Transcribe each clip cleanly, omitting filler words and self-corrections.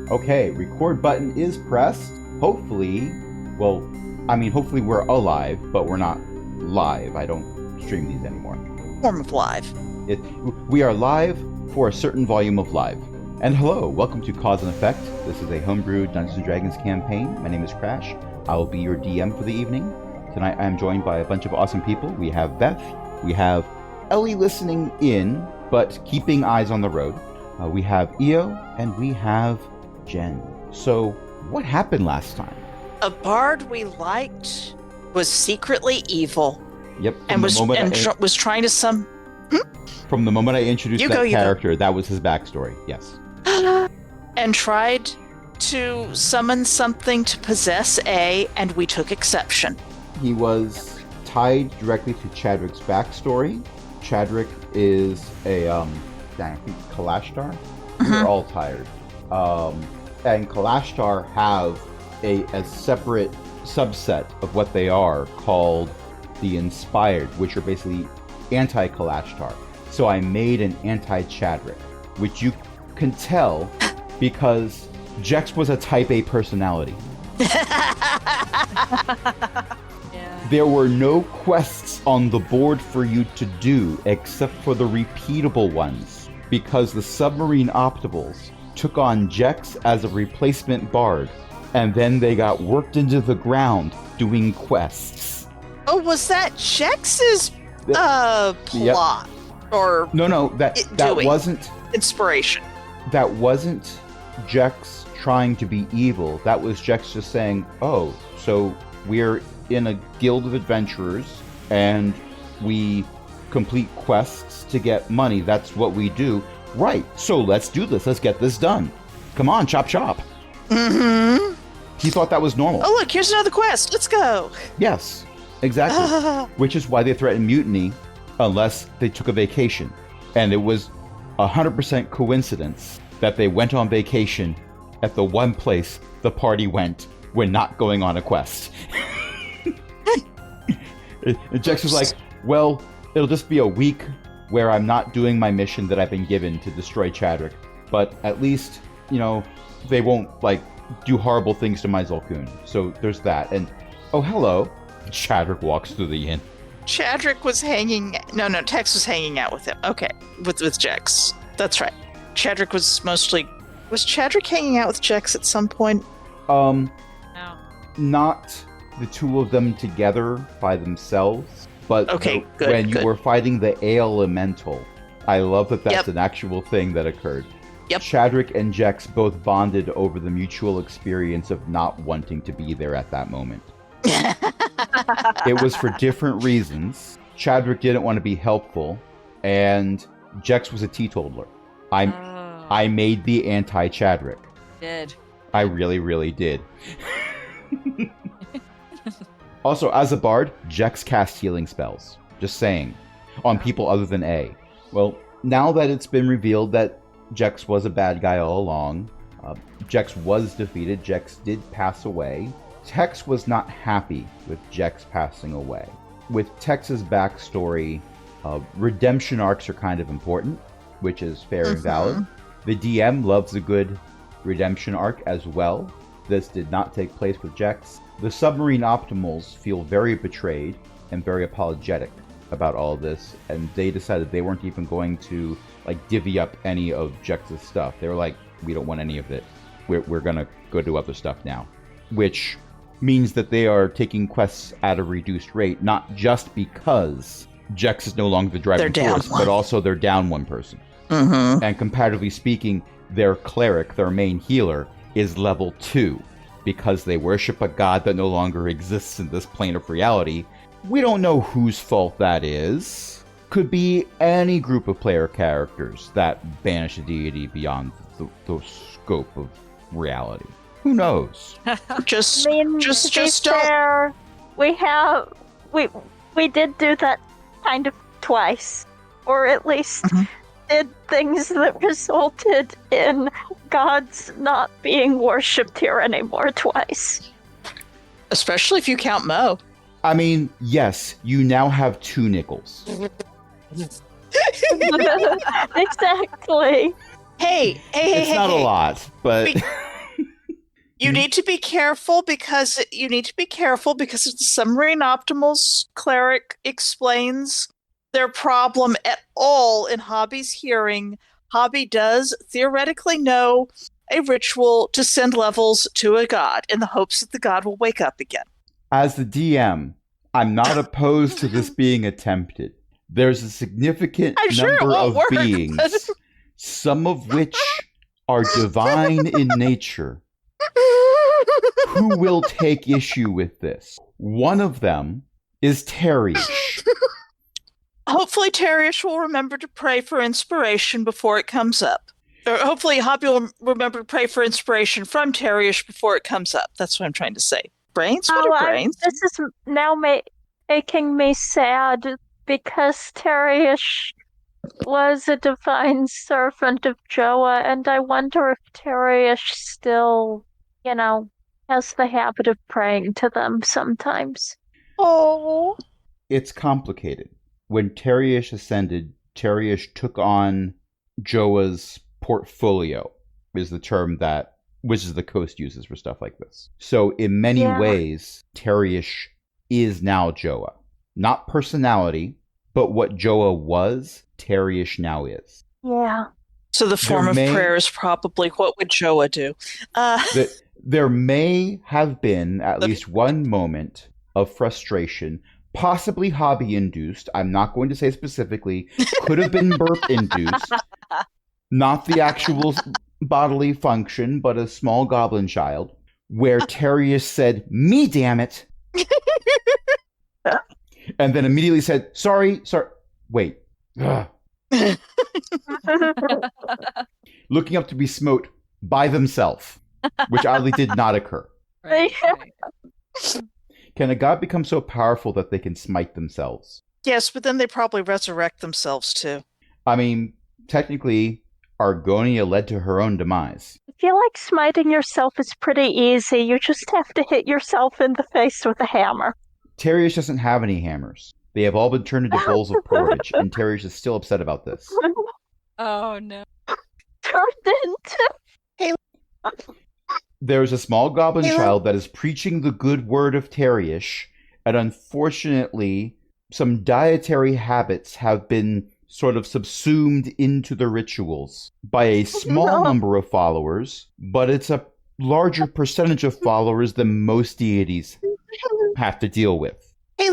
Okay, record button is pressed. Hopefully, hopefully we're alive, but we're not live. I don't stream these anymore. Form of live. We are live for a certain volume of live. And hello, welcome to Cause and Effect. This is a homebrew Dungeons & Dragons campaign. My name is Crash. I will be your DM for the evening. Tonight I am joined by a bunch of awesome people. We have Beth, we have Ellie listening in, but keeping eyes on the road. We have Io, and we have Jen. So, what happened last time? A bard we liked was secretly evil. Yep. And was trying to From the moment I introduced character, that was his backstory. Yes. And tried to summon something to possess A, and we took exception. He was tied directly to Chadrick's backstory. Chadrick is a, I think Kalashtar? Mm-hmm. We're all tired. And Kalashtar have a separate subset of what they are called the Inspired, which are basically anti-Kalashtar. So I made an anti-Chadrick, which you can tell because Jex was a type A personality. There were no quests on the board for you to do except for the repeatable ones, because the Submarine Optimals took on Jex as a replacement bard, and then they got worked into the ground doing quests. Oh, was that Jex's plot? Yep. Or No, that wasn't inspiration. That wasn't Jex trying to be evil. That was Jex just saying, "Oh, so we're in a guild of adventurers and we complete quests to get money. That's what we do. Right, so let's do this. Let's get this done. Come on, chop chop." Mm-hmm. He thought that was normal. Oh, look, here's another quest. Let's go. Yes, exactly. Which is why they threatened mutiny unless they took a vacation. And it was 100% coincidence that they went on vacation at the one place the party went when not going on a quest. And Jex was like, well, it'll just be a week where I'm not doing my mission that I've been given to destroy Chadrick. But at least, they won't, do horrible things to my Zolkun. So there's that. And, oh, hello. Chadrick walks through the inn. Chadrick was Tex was hanging out with him. Okay, with Jex. That's right. Chadrick was Chadrick hanging out with Jex at some point? No. Not the two of them together by themselves, but when you were fighting the elemental. I love that that's an actual thing that occurred. Yep. Chadrick and Jex both bonded over the mutual experience of not wanting to be there at that moment. It was for different reasons. Chadrick didn't want to be helpful, and Jex was a teetotaler. I made the anti-Chadrick. Did. I really, really did. Also, as a bard, Jex cast healing spells. Just saying. On people other than A. Well, now that it's been revealed that Jex was a bad guy all along, Jex was defeated, Jex did pass away. Tex was not happy with Jex passing away. With Tex's backstory, redemption arcs are kind of important, which is fair and valid. The DM loves a good redemption arc as well. This did not take place with Jex. The Submarine Optimals feel very betrayed and very apologetic about all this, and they decided they weren't even going to divvy up any of Jex's stuff. They were like, we don't want any of it. We're gonna go do other stuff now. Which means that they are taking quests at a reduced rate, not just because Jex is no longer the driving force, but also they're down one person. Mm-hmm. And comparatively speaking, their cleric, their main healer, is level 2 because they worship a god that no longer exists in this plane of reality. We don't know whose fault that is. Could be any group of player characters that banish a deity beyond the scope of reality. Who knows? Just fair, we did do that kind of twice, or at least did things that resulted in gods not being worshipped here anymore twice. Especially if you count Mo. I mean, yes, you now have 2 nickels. Exactly. Hey. It's not a lot, but... You need to be careful because as the submarine optimals cleric explains their problem at all in Hobby's hearing. Hobby does theoretically know a ritual to send levels to a god in the hopes that the god will wake up again. As the DM, I'm not opposed to this being attempted. There's a significant number of beings, some of which are divine in nature, who will take issue with this. One of them is Terish. Hopefully Terish will remember to pray for inspiration before it comes up. Or hopefully Hobby will remember to pray for inspiration from Terish before it comes up. That's what I'm trying to say. Brains? What are brains? This is now making me sad because Terish was a divine servant of Joa, and I wonder if Terish still, has the habit of praying to them sometimes. Oh. It's complicated. When Terish ascended, Terish took on Joa's portfolio, is the term that Wizards of the Coast uses for stuff like this. So in many ways, Terish is now Joa. Not personality, but what Joa was, Terish now is. Yeah. So the form of prayer is probably what would Joa do? There may have been at least one moment of frustration, possibly hobby-induced. I'm not going to say specifically. Could have been birth-induced. Not the actual bodily function, but a small goblin child, where Terius said, "Me, damn it!" and then immediately said, sorry, wait. Looking up to be smote by themselves, which oddly did not occur. Right. Can a god become so powerful that they can smite themselves? Yes, but then they probably resurrect themselves too. I mean, technically, Argonia led to her own demise. I feel like smiting yourself is pretty easy. You just have to hit yourself in the face with a hammer. Terius doesn't have any hammers. They have all been turned into bowls of porridge, and Terius is still upset about this. Oh, no. Turned into... There's a small goblin child that is preaching the good word of Terius, and unfortunately, some dietary habits have been sort of subsumed into the rituals by a small number of followers, but it's a larger percentage of followers than most deities have to deal with. Hey,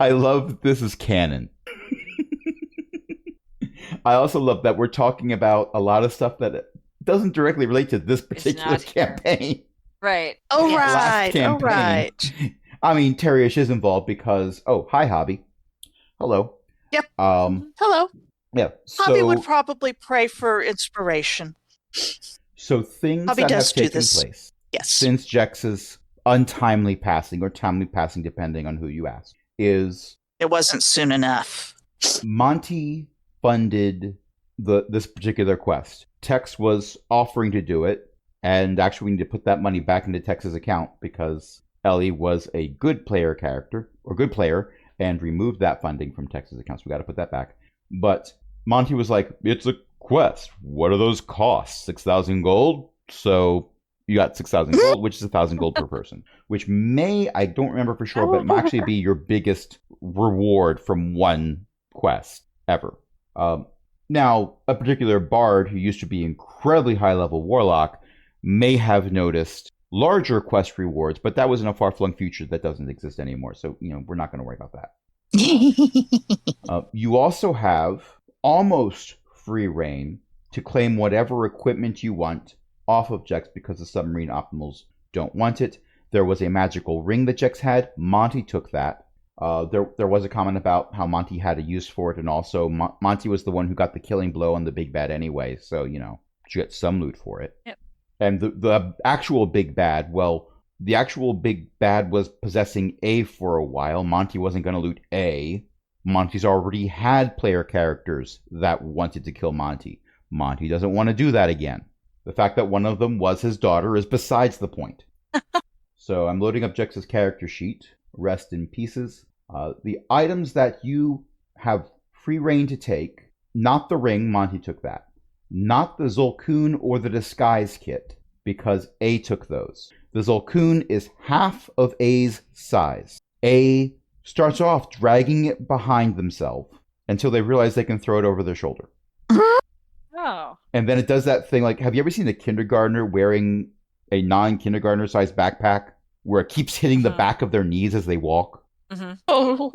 I love this is canon. I also love that we're talking about a lot of stuff that doesn't directly relate to this particular campaign. Right. Oh, Yes. right. Oh, campaign. right. I mean, Terius is involved because, hi, Hobby. Hello. Yep. Hello. Yeah. Hobby would probably pray for inspiration. So things Hobby that have does do taken this. place Yes. since Jex's untimely passing, or timely passing, depending on who you ask, is It wasn't soon enough. Monty funded this particular quest. Tex was offering to do it, and actually we need to put that money back into Tex's account because Ellie was a good player and removed that funding from Tex's account, so we got to put that back. But Monty was like, it's a quest. What are those costs? 6,000 gold? So you got 6,000 gold, which is 1,000 gold per person, which may, I don't remember for sure, but actually be your biggest reward from one quest ever. Now, a particular bard who used to be incredibly high-level warlock may have noticed larger quest rewards, but that was in a far-flung future that doesn't exist anymore, so, we're not going to worry about that. You also have almost free reign to claim whatever equipment you want off of Jex because the submarine optimals don't want it. There was a magical ring that Jex had. Monty took that. There was a comment about how Monty had a use for it, and also Monty was the one who got the killing blow on the big bad anyway, so, you get some loot for it. Yep. And the actual big bad, the actual big bad was possessing A for a while. Monty wasn't going to loot A. Monty's already had player characters that wanted to kill Monty. Monty doesn't want to do that again. The fact that one of them was his daughter is besides the point. So I'm loading up Jex's character sheet. Rest in pieces. The items that you have free reign to take, not the ring, Monty took that. not the Zolkun or the disguise kit, because A took those. The Zolkun is half of A's size. A starts off dragging it behind themselves until they realize they can throw it over their shoulder. Oh. And then it does that thing like, have you ever seen a kindergartner wearing a non-kindergartner sized backpack where it keeps hitting the back of their knees as they walk? Mm-hmm. Oh.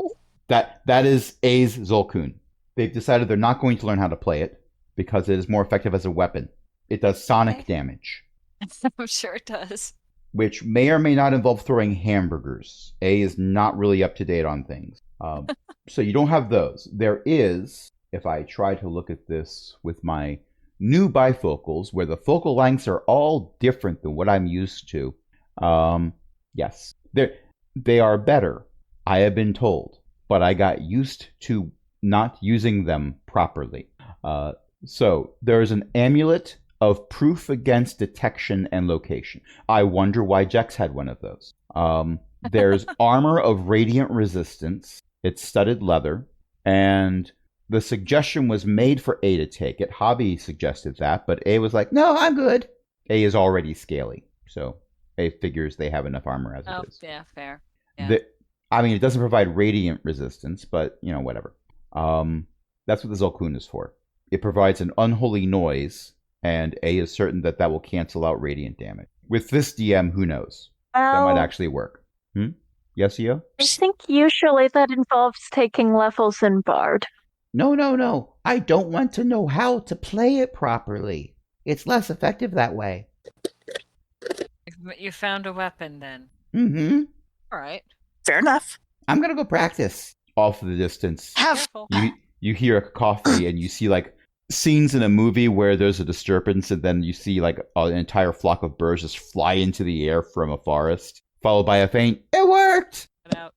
That is A's Zolkun. They've decided they're not going to learn how to play it because it is more effective as a weapon. It does sonic damage, I'm sure it does. which may or may not involve throwing hamburgers. A is not really up to date on things. So you don't have those. There is, if I try to look at this with my new bifocals, where the focal lengths are all different than what I'm used to. Yes, they are better, I have been told, but I got used to not using them properly. So there's an amulet of proof against detection and location. I wonder why Jex had one of those. There's armor of radiant resistance. It's studded leather, and the suggestion was made for A to take it. Hobby suggested that, but A was like, no, I'm good. A is already scaly, so A figures they have enough armor as it is. Yeah, fair. Yeah. I mean, it doesn't provide radiant resistance, but, whatever. That's what the Zolkun is for. It provides an unholy noise, and A is certain that will cancel out radiant damage. With this DM, who knows? That might actually work. Yes, Io? I think usually that involves taking levels in Bard. No. I don't want to know how to play it properly. It's less effective that way. You found a weapon then. Mm-hmm. All right. Fair enough. I'm going to go practice. Off in the distance, Careful. you hear a cacophony, and you see, like, scenes in a movie where there's a disturbance, and then you see, like, an entire flock of birds just fly into the air from a forest, followed by a faint, "It worked!" Cut out.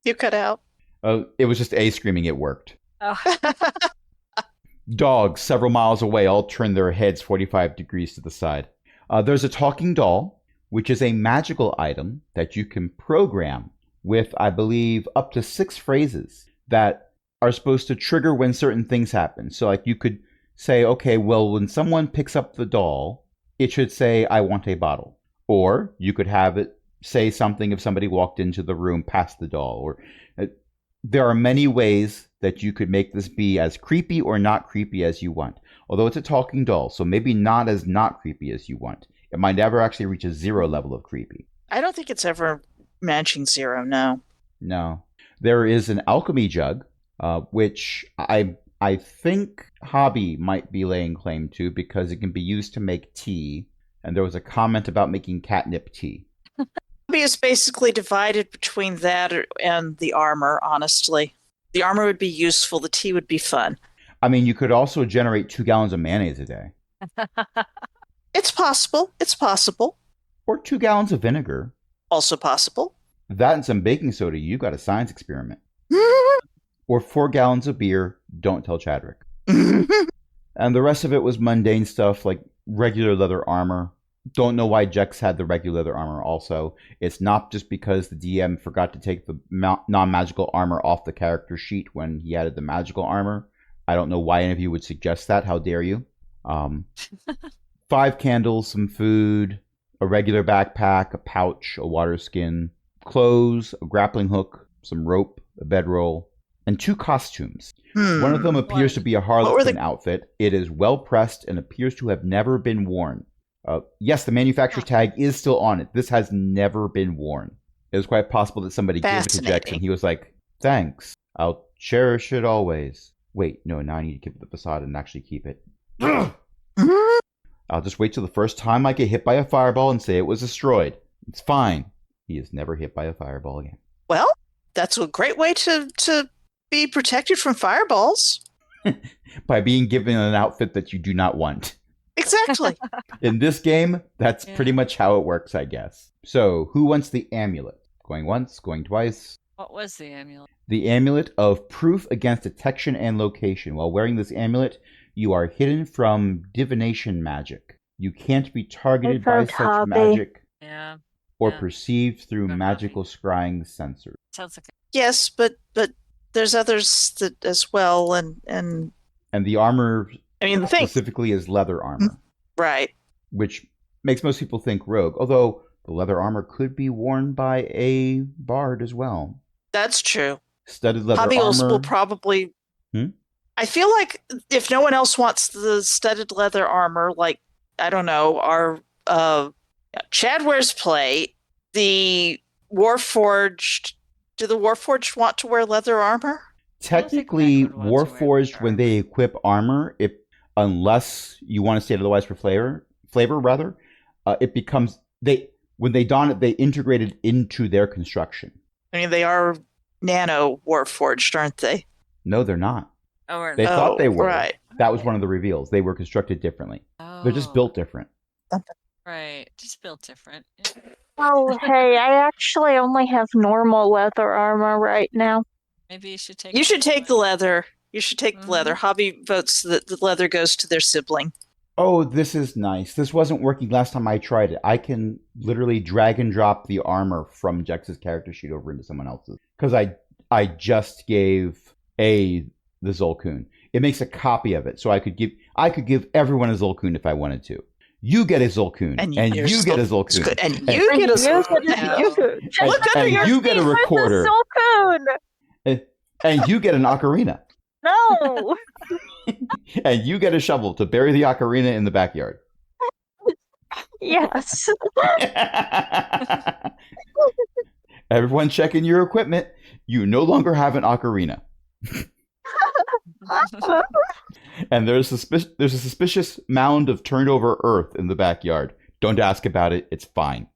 You cut out. It was just A screaming, "It worked." Oh. Dogs several miles away all turn their heads 45 degrees to the side. There's a talking doll, which is a magical item that you can program with, I believe, up to 6 phrases that are supposed to trigger when certain things happen. So, like, you could say, okay, well, when someone picks up the doll, it should say, "I want a bottle." Or you could have it say something if somebody walked into the room past the doll. Or there are many ways that you could make this be as creepy or not creepy as you want. Although it's a talking doll, so maybe not as not creepy as you want. It might never actually reach a 0 level of creepy. I don't think it's ever matching 0, no. No. There is an alchemy jug, which I think Hobby might be laying claim to because it can be used to make tea. And there was a comment about making catnip tea. Hobby is basically divided between that and the armor, honestly. The armor would be useful, the tea would be fun. I mean, you could also generate 2 gallons of mayonnaise a day. It's possible. It's possible. Or 2 gallons of vinegar. Also possible. That and some baking soda, you got a science experiment. Or 4 gallons of beer, don't tell Chadwick. And the rest of it was mundane stuff like regular leather armor. Don't know why Jex had the regular leather armor also. It's not just because the DM forgot to take the non-magical armor off the character sheet when he added the magical armor. I don't know why any of you would suggest that. How dare you? 5 candles, some food, a regular backpack, a pouch, a water skin, clothes, a grappling hook, some rope, a bedroll, and 2 costumes. One of them appears to be a harlequin outfit. It is well pressed and appears to have never been worn. Yes, the manufacturer's tag is still on it. This has never been worn. It was quite possible that somebody gave it to Jex and he was like, "Thanks. I'll cherish it always." Wait, no, now I need to give it the facade and actually keep it. I'll just wait till the first time I get hit by a fireball and say it was destroyed. It's fine. He is never hit by a fireball again. Well, that's a great way to be protected from fireballs. By being given an outfit that you do not want. Exactly. In this game, that's pretty much how it works, I guess. So, who wants the amulet? Going once, going twice. What was the amulet? The amulet of proof against detection and location. While wearing this amulet, you are hidden from divination magic. You can't be targeted by such magic or perceived through magical scrying sensors. Sounds like Yes, but there's others that as well, and the armor mean, the thing, specifically as leather armor, right? which makes most people think rogue. Although the leather armor could be worn by a bard as well. That's true. Studded leather Hobby armor. will probably. I feel like if no one else wants the studded leather armor, like I don't know, our Chad wears plate. The Warforged. Do the Warforged want to wear leather armor? Technically, Mac would want to wear Warforged, when they equip armor, unless you want to state otherwise for flavor rather, it becomes when they don it, they integrate it into their construction. I mean, they are nano Warforged, aren't they? No, they're not. Oh, we're They not. thought they were. Right. That was one of the reveals. They were constructed differently. They're just built different. Right. Just built different. Yeah. Oh, hey, I actually only have normal leather armor right now. Maybe you should take. You should take the away. leather. You should take the leather. Hobby votes that the leather goes to their sibling. Oh, this is nice. This wasn't working last time I tried it. I can literally drag and drop the armor from Jex's character sheet over into someone else's. Because I just gave the Zolkun. It makes a copy of it, so I could give everyone a Zolkun if I wanted to. You get a Zolkun, and you get a Zolkun, And you get a Zolkun. Look under your you get a recorder, and you get an ocarina, No. and you get a shovel to bury the ocarina in the backyard. Yes. Everyone checking your equipment. You no longer have an ocarina. And there's a suspicious mound of turned over earth in the backyard. Don't ask about it. It's fine.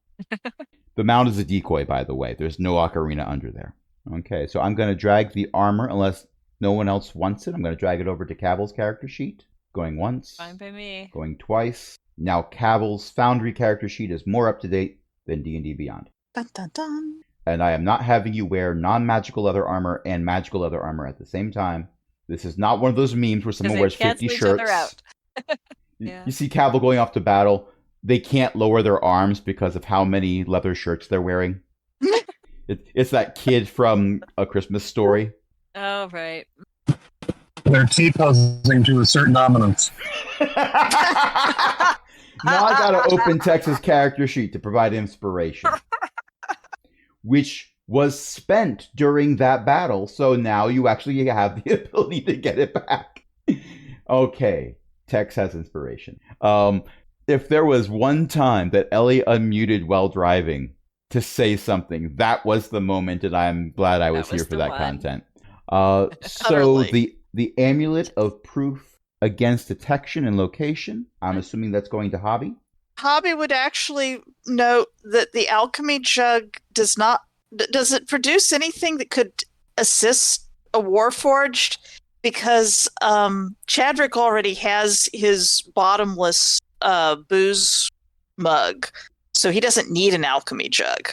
The mound is a decoy, by the way. There's no ocarina under there. Okay, so I'm going to drag the armor unless no one else wants it. I'm going to drag it over to Cavil's character sheet. Going once. Fine by me. Going twice. Now Cavil's Foundry character sheet is more up to date than D&D Beyond. Dun, dun, dun. And I am not having you wear non-magical leather armor and magical leather armor at the same time. This is not one of those memes where someone wears 50 shirts. Yeah. You see Cavill going off to battle. They can't lower their arms because of how many leather shirts they're wearing. It's that kid from A Christmas Story. Oh, right. They're T-posing to a certain dominance. Now I gotta open Tex's character sheet to provide inspiration. Which was spent during that battle, so now you actually have the ability to get it back. Okay, Tex has inspiration. If there was one time that Ellie unmuted while driving to say something, that was the moment, and I'm glad I was That was here for the that one. content. So Totally. the amulet of proof against detection and location, I'm assuming that's going to Hobby. Hobby would actually note that the alchemy jug does it produce anything that could assist a Warforged? Because Chadrick already has his bottomless booze mug, so he doesn't need an alchemy jug.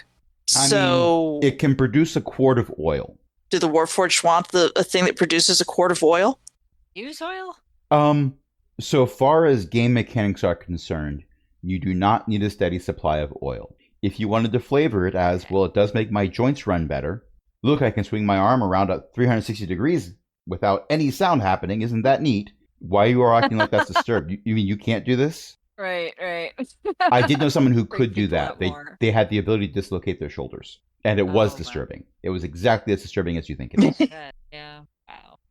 So, it can produce a quart of oil. do the Warforged want a thing that produces a quart of oil? Use oil? So far as game mechanics are concerned, you do not need a steady supply of oil. If you wanted to flavor it as, well, it does make my joints run better. Look, I can swing my arm around at 360 degrees without any sound happening. Isn't that neat? Why you are acting like that's disturbed? You mean you can't do this? Right. I did know someone who Freak could do people that. out They more. they had the ability to dislocate their shoulders, and it Oh, was wow. disturbing. It was exactly as disturbing as you think it is. Yeah.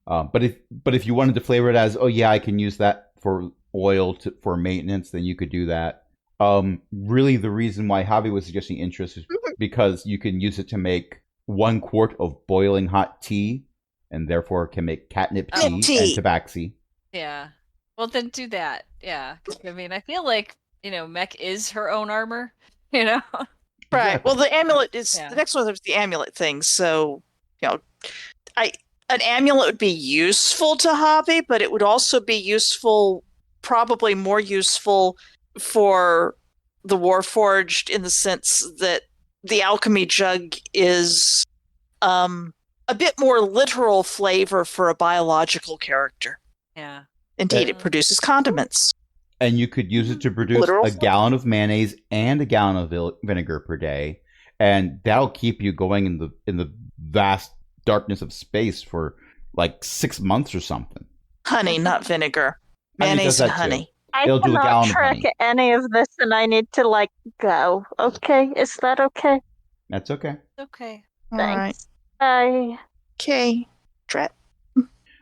Wow. But if you wanted to flavor it as, oh yeah, I can use that for oil for maintenance, then you could do that. Really, the reason why Javi was suggesting interest is because you can use it to make 1 quart of boiling hot tea, and therefore can make catnip Oh. tea and tabaxi. Yeah. Well, then do that. Yeah. I mean, I feel like, Mech is her own armor, Right. Exactly. Well, the amulet is Yeah. the next one. Is the amulet thing. So, an amulet would be useful to Hobby, but it would also be useful, probably more useful for the Warforged in the sense that the alchemy jug is a bit more literal flavor for a biological character. Yeah. Indeed, it Yeah. produces condiments. And you could use it to produce Literal a flavor. gallon of mayonnaise and a gallon of vinegar per day, and that'll keep you going in the vast darkness of space for like 6 months or something. Honey, not vinegar. Mayonnaise does and that too. honey. I It'll do a cannot gallon of track honey. any of this, and I need to go. Okay, is that okay? That's okay. Okay. All right. Thanks. Bye. Okay. Drat.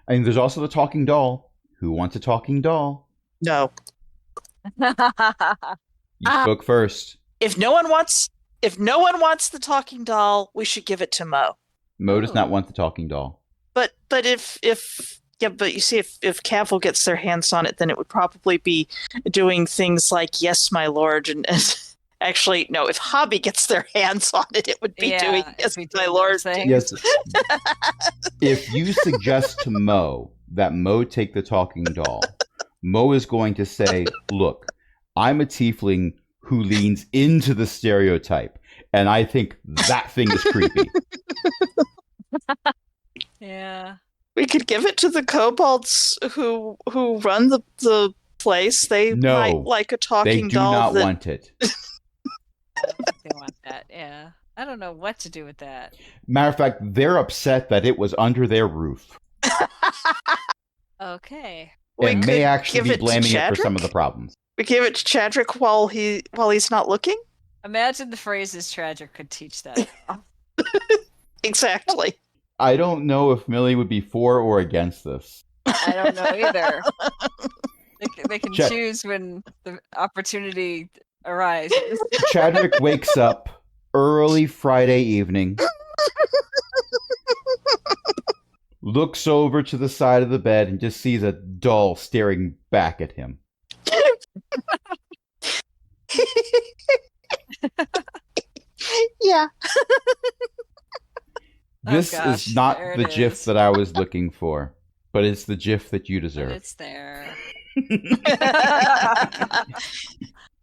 I mean, there's also the talking doll. Who wants a talking doll? No. You spoke first. If no one wants the talking doll, we should give it to Mo. Mo does not want the talking doll. But if but you see, if Cavill gets their hands on it, then it would probably be doing things like "Yes, my lord," and actually, no. If Hobby gets their hands on it, it would be doing "Yes, my lord." Yes. If you suggest to Mo that Mo take the talking doll, Mo is going to say, "Look, I'm a tiefling who leans into the stereotype, and I think that thing is creepy." Yeah. We could give it to the kobolds who run the place. They No, might like a They talking do doll. not want it. They want that. Yeah. I don't know what to do with that. Matter of fact, they're upset that it was under their roof, Okay. We and could may actually give be it to blaming it for some of the Chadrick? problems. We give it to Chadrick while he's not looking. Imagine the phrases Tragic could teach that. Exactly. I don't know if Millie would be for or against this. I don't know either. They can Chad- choose when the opportunity arises. Chadrick wakes up early Friday evening, looks over to the side of the bed, and just sees a doll staring back at him. Yeah. This gosh, is not there the it GIF is. that I was looking for, but it's the GIF that you But deserve. it's there.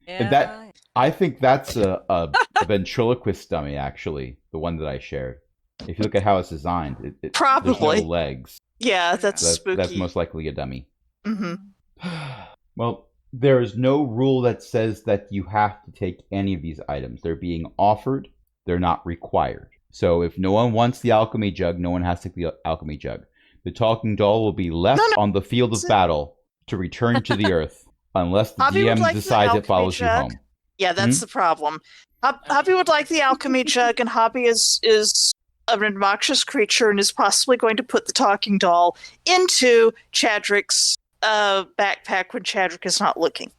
And that- I think that's a ventriloquist dummy, actually, the one that I shared. If you look at how it's designed, there's Probably. no legs. Yeah, that's spooky. That's most likely a dummy. Hmm. Well, there is no rule that says that you have to take any of these items. They're being offered, they're not required. So if no one wants the alchemy jug, no one has to take the alchemy jug. The talking doll will be left No. on the field of battle to return to the earth unless the Hobby would DM like the decides it alchemy follows you jug. home. Yeah, that's the problem. Hobby would like the alchemy jug, and Hobby is an obnoxious creature and is possibly going to put the talking doll into Chadrick's backpack when Chadrick is not looking.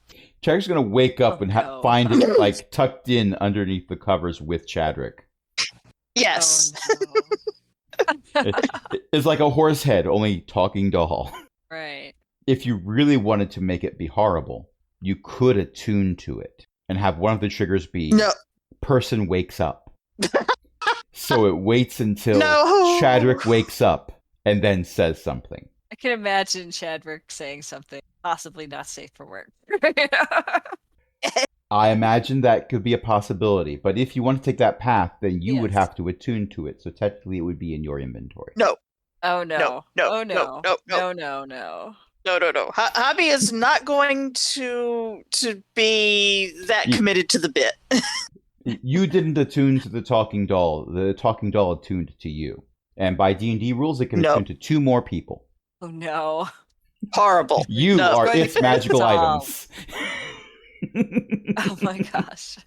Chadrick's going to wake up Oh, and no. find it like tucked in underneath the covers with Chadrick. Yes. Oh, no. It's like a horse head, only talking doll. Right. If you really wanted to make it be horrible, you could attune to it and have one of the triggers be No. person wakes up. So it waits until No. Chadrick wakes up and then says something. I can imagine Chadwick saying something possibly not safe for work. I imagine that could be a possibility, but if you want to take that path, then you would Yes. have to attune to it. So technically, it would be in your inventory. No. Oh no. No, Oh no, no. no. No. No. Hobby is not going to be that You- committed to the bit. You didn't attune to the talking doll. The talking doll attuned to you. And by D&D rules, it can No. attune to 2 more people. Oh no. Horrible. You No. are its magical Doll. items. Oh my gosh.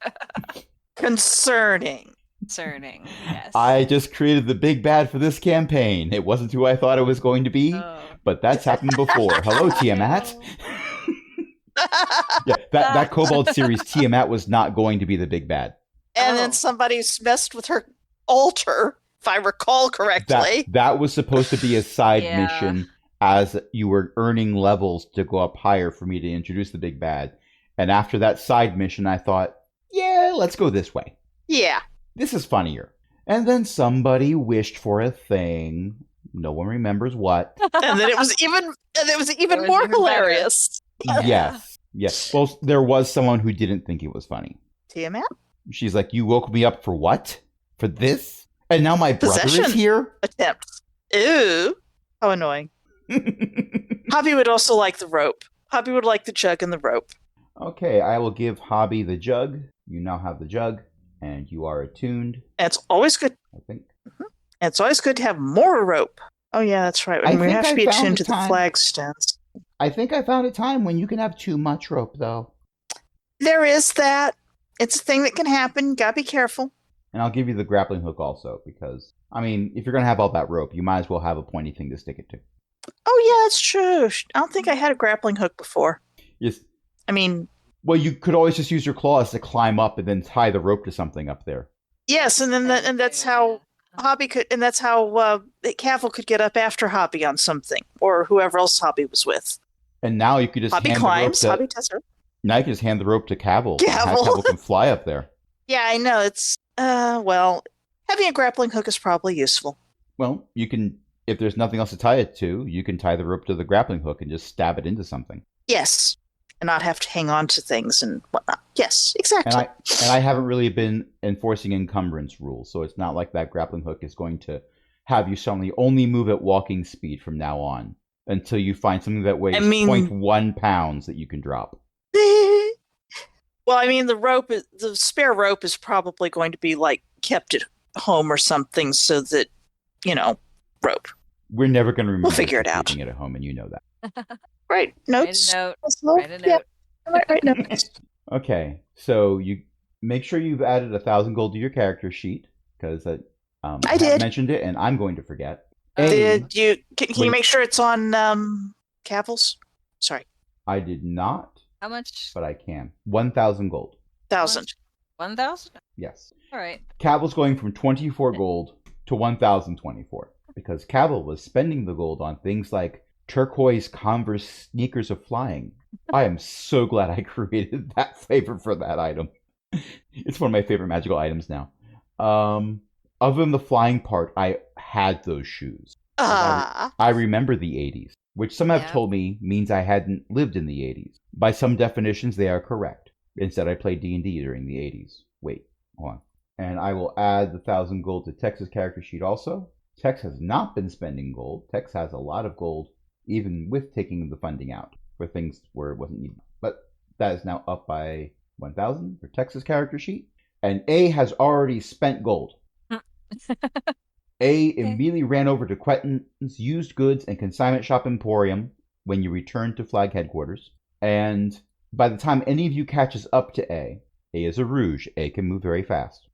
Concerning. Concerning. Yes. I just created the big bad for this campaign. It wasn't who I thought it was going to be, Oh. but that's happened before. Hello, Tiamat. Yeah, that Kobold series, Tiamat was not going to be the big bad. And Oh. then somebody's messed with her altar, if I recall correctly. That was supposed to be a side Yeah. mission as you were earning levels to go up higher for me to introduce the big bad. And after that side mission, I thought, yeah, let's go this way. Yeah. This is funnier. And then somebody wished for a thing. No one remembers what. And then it was even It was more even better. hilarious. Yes. Well, there was someone who didn't think it was funny. Tiamat? She's like, you woke me up for what? For this? And now my brother Possession. is here? Attempt. Ew. How annoying. Hobby would also like the rope. Hobby would like the jug and the rope. Okay, I will give Hobby the jug. You now have the jug, and you are attuned, And it's always good. I think. And it's always good to have more rope. Oh yeah, that's right. I And we think have to I be found attuned the to the time. flagstones. I think I found a time when you can have too much rope, though. There is that. It's a thing that can happen. Gotta be careful. And I'll give you the grappling hook also, because, I mean, if you're going to have all that rope, you might as well have a pointy thing to stick it to. Oh, yeah, that's true. I don't think I had a grappling hook before. Yes. I mean, Well, you could always just use your claws to climb up and then tie the rope to something up there. yes, and then and that's how Hobby could, and that's how Cavill could get up after Hobby on something, or whoever else Hobby was with. And now you could just Hobby hand climbs, the rope Hobby does her. Now you can just hand the rope to Cavill. Cavill. Cavill can fly up there. Yeah, I know. It's, well, having a grappling hook is probably useful. Well, you can, if there's nothing else to tie it to, you can tie the rope to the grappling hook and just stab it into something. Yes. And not have to hang on to things and whatnot. Yes, exactly. And I haven't really been enforcing encumbrance rules, so it's not like that grappling hook is going to have you suddenly only move at walking speed from now on until you find something that weighs 0.1 pounds that you can drop. Well, I mean, the spare rope is probably going to be like kept at home or something, so that, rope. We're never going to remember. We'll figure it out. Keeping it at home, and you know that. Right, notes. Write a note. Right notes. Okay, so you make sure you've added 1,000 gold to your character sheet, because I did. mentioned it, and I'm going to forget. Did you? Can you make sure it's on Cavill's? Sorry. I did not. How much? But I can. 1,000 gold. 1,000. 1,000? Yes. All right. Cavill's going from 24 gold to 1,024 because Cavill was spending the gold on things like turquoise Converse sneakers of flying. I am so glad I created that flavor for that item. It's one of my favorite magical items now. Other than the flying part, I had those shoes. I remember the 80s, which some have told me means I hadn't lived in the 80s. By some definitions, they are correct. Instead, I played D&D during the 80s. Wait, hold on. And I will add the 1,000 gold to Tex's character sheet also. Tex has not been spending gold. Tex has a lot of gold, even with taking the funding out for things where it wasn't needed. But that is now up by 1,000 for Tex's character sheet. And A has already spent gold. A immediately ran over to Quentin's used goods and consignment shop emporium when you return to flag headquarters. And by the time any of you catches up to A is a rouge. A can move very fast.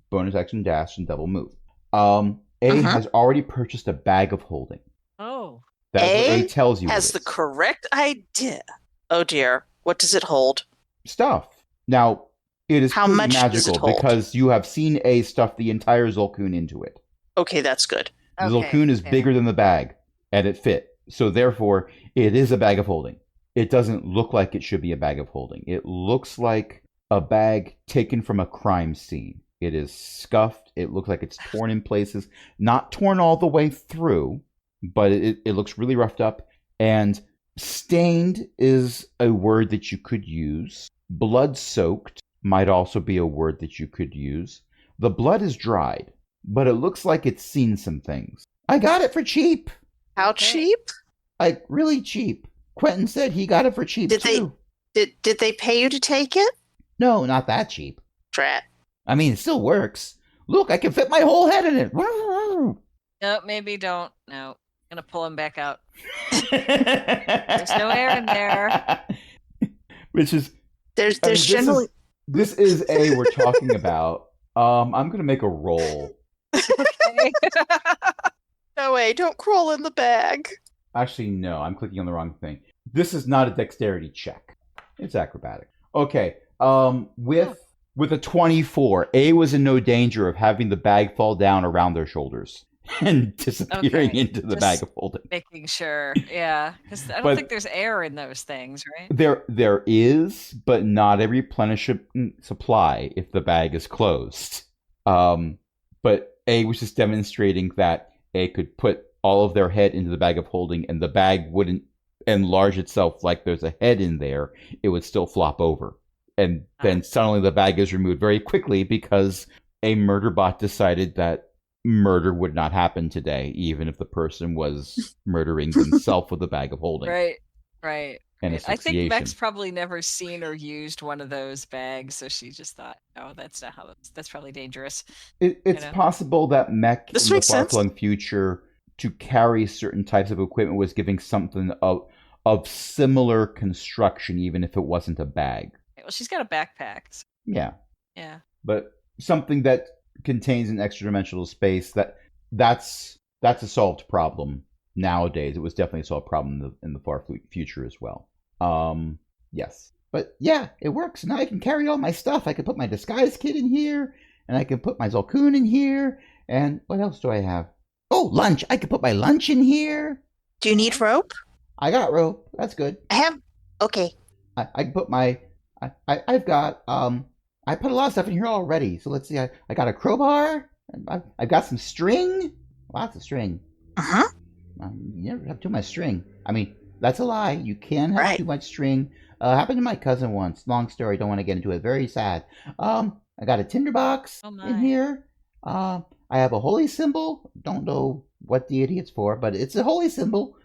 Bonus action dash and double move. A has already purchased a bag of holding. Oh. That's what A tells you. Has the correct idea. Oh dear. What does it hold? Stuff. Now, it is How much magical does it hold? because you have seen A stuff the entire Zolkun into it. Okay, that's good. The Zolkun is bigger than the bag, and it fit. So therefore, it is a bag of holding. It doesn't look like it should be a bag of holding. It looks like a bag taken from a crime scene. It is scuffed. It looks like it's torn in places. Not torn all the way through, but it looks really roughed up. And stained is a word that you could use. Blood-soaked might also be a word that you could use. The blood is dried, but it looks like it's seen some things. I got it for cheap. How cheap? Like, really cheap. Quentin said he got it for cheap, too. Did they pay you to take it? No, not that cheap. Drat. I mean, it still works. Look, I can fit my whole head in it. No, maybe don't. No. I'm going to pull him back out. There's no air in there. Which is... There's generally... This is A we're talking about. I'm going to make a roll. Okay. No way, don't crawl in the bag. Actually, no, I'm clicking on the wrong thing. This is not a dexterity check. It's acrobatic. Okay, with a 24, A was in no danger of having the bag fall down around their shoulders and disappearing into the bag of holding. Making sure, yeah. Because I don't think there's air in those things, right? There is, but not a replenishment supply if the bag is closed. But A was just demonstrating that A could put all of their head into the bag of holding and the bag wouldn't enlarge itself like there's a head in there. It would still flop over. And then suddenly the bag is removed very quickly because a murder bot decided that murder would not happen today, even if the person was murdering themselves with a bag of holding. Right. And I think Beck's probably never seen or used one of those bags, so she just thought, "Oh, that's not how. That's probably dangerous." It's possible that Mech in the makes sense. far-flung future to carry certain types of equipment was giving something of of similar construction, even if it wasn't a bag. Well, she's got a backpack. So Yeah. yeah. But something that contains an extra dimensional space, that's a solved problem nowadays. It was definitely a solved problem in the far future as well. Yes. But yeah, it works. Now I can carry all my stuff. I can put my disguise kit in here, and I can put my Zolkun in here. And what else do I have? Oh, lunch. I can put my lunch in here. Do you need rope? I got rope. That's good. I have. Okay. I can put my. I've got. I put a lot of stuff in here already. So let's see. I got a crowbar. I've got some string. Lots of string. Uh-huh. You never have too much string. I mean, that's a lie. You can have Right. too much string. Happened to my cousin once. Long story. Don't want to get into it. Very sad. I got a tinderbox Oh my. in here. I have a holy symbol. Don't know what deity it's for, but it's a holy symbol.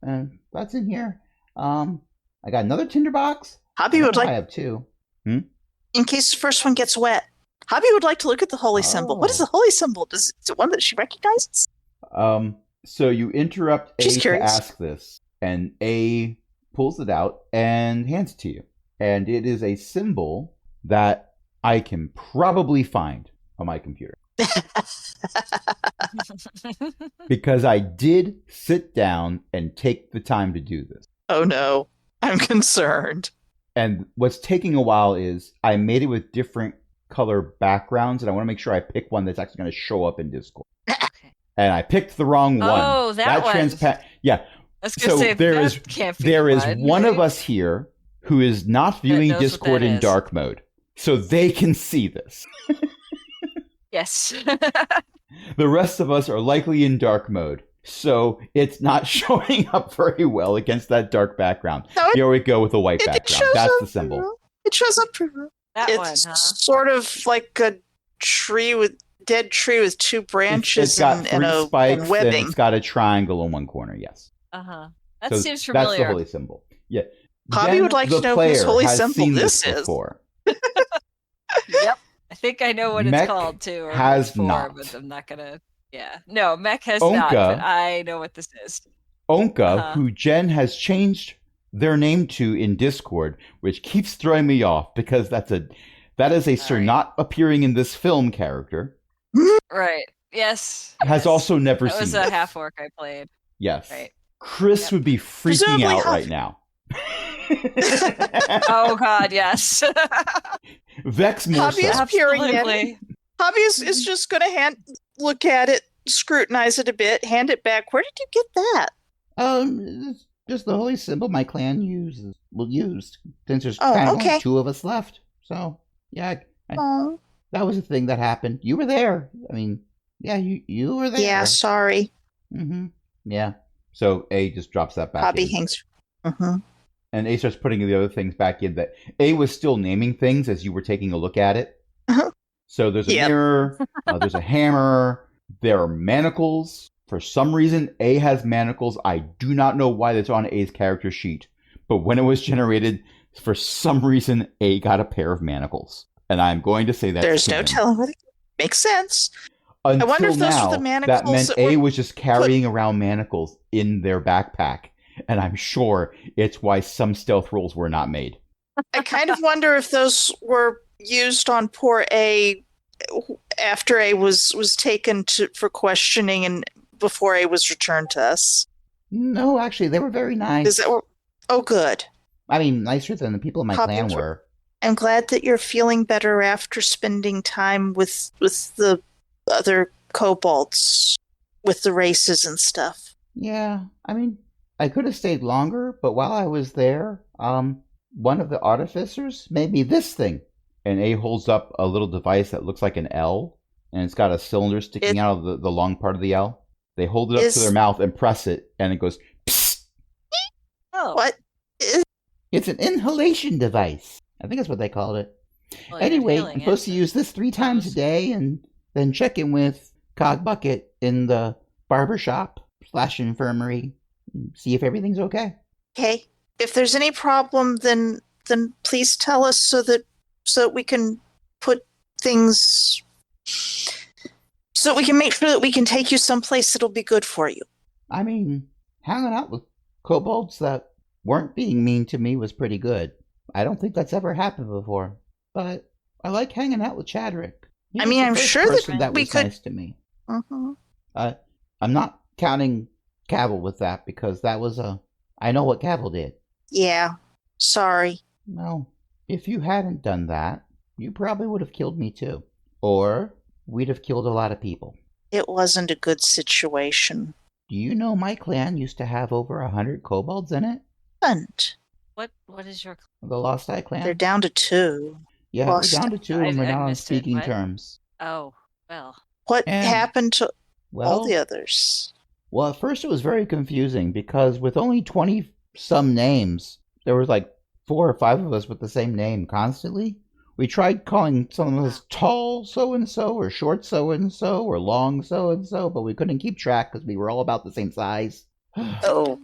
And that's in here. I got another tinderbox. Hobby would I like, have two. in case the first one gets wet. Hobby would like to look at the holy symbol. What is the holy symbol? Is it one that she recognizes? So you interrupt A She's to curious. ask this, and A pulls it out and hands it to you. And it is a symbol that I can probably find on my computer. Because I did sit down and take the time to do this. Oh no, I'm concerned. And what's taking a while is I made it with different color backgrounds, and I want to make sure I pick one that's actually going to show up in Discord. Okay. And I picked the wrong one. Oh, that one. Yeah. I was gonna So say there that is can't be there is fun, one of right? us here who is not viewing knows what Discord that in is. dark mode, so they can see this. Yes. The rest of us are likely in dark mode, so it's not showing up very well against that dark background. No, Here we go with a white it background. shows That's up the symbol. for her. It shows up for her. That It's one, huh? sort of like a dead tree with two branches It's got and three spikes and and webbing. it's got a triangle in one corner. Yes. Uh-huh. That So seems That's the familiar. holy symbol. Yeah. Hobby Jen, would like the to know whose player, holy has symbol seen this is. before. Yep. I think I know what Mech it's called too, or has what it's for, not. but I'm not gonna. Yeah. No, Mech has Onka. not, but I know what this is. Onka, Uh-huh. who Jen has changed their name to in Discord, which keeps throwing me off because that is a Sir Alright. not appearing in this film character. Right. Yes. Has yes. also never That seen was a this. half orc I played. Yes. Right. Chris Yep. would be freaking Presumably out half- right now. Oh God, yes. Vex more Hobby is so. peering in. Absolutely. Hobby is just going to look at it, scrutinize it a bit, hand it back. Where did you get that? It's just the holy symbol my clan used since there's Oh, kind of okay. only two of us left. So yeah, Oh, that was a thing that happened. You were there. I mean, yeah, you were there. yeah. Sorry, Mm-hmm. Yeah. So A just drops that back Hobby in. hangs. Mm-hmm. And A starts putting the other things back in that A was still naming things as you were taking a look at it. Uh-huh. So there's a Yep. mirror, there's a hammer, there are manacles. For some reason, A has manacles. I do not know why that's on A's character sheet. But when it was generated, for some reason, A got a pair of manacles. And I'm going to say that There's no telling what it makes sense. Until wonder if those were now, the that manacles meant that A were was just carrying around manacles in their backpack. And I'm sure it's why some stealth rolls were not made. I kind of wonder if those were used on poor A after A was taken for questioning and before A was returned to us. No, actually, they were very nice. Is that? Oh, good. I mean, nicer than the people in my clan Couples were. I'm glad that you're feeling better after spending time with the other kobolds, with the races and stuff. Yeah, I mean, I could have stayed longer, but while I was there, one of the artificers made me this thing. And A holds up a little device that looks like an L, and it's got a cylinder sticking out of the long part of the L. They hold it up to their mouth and press it, and it goes, psst. Oh. What? It's an inhalation device. I think that's what they called it. Well, you're Anyway, healing I'm supposed to it. use this 3 times a day, and then check in with Cog Bucket in the barbershop/infirmary, and see if everything's okay. Okay. If there's any problem, then please tell us so that we can put things, so that we can make sure that we can take you someplace that'll be good for you. I mean, hanging out with kobolds that weren't being mean to me was pretty good. I don't think that's ever happened before. But I like hanging out with Chadrick. He I was mean, the I'm first sure that person that we was could- nice to me. Mhm. I'm not counting Cavill with that because that was I know what Cavill did. Yeah. Sorry. No, if you hadn't done that, you probably would have killed me too. Or we'd have killed a lot of people. It wasn't a good situation. Do you know my clan used to have over 100 kobolds in it? And What is your? The Lost Eye clan? they're down to 2. Yeah, Lost we're down to 2 and we're I not on missed it. speaking What? terms. Oh, well. What And- happened to Well, all the others? well, at first it was very confusing because with only 20 some names, there was like 4 or 5 of us with the same name constantly. We tried calling some of us tall so-and-so or short so-and-so or long so-and-so, but we couldn't keep track because we were all about the same size. Oh.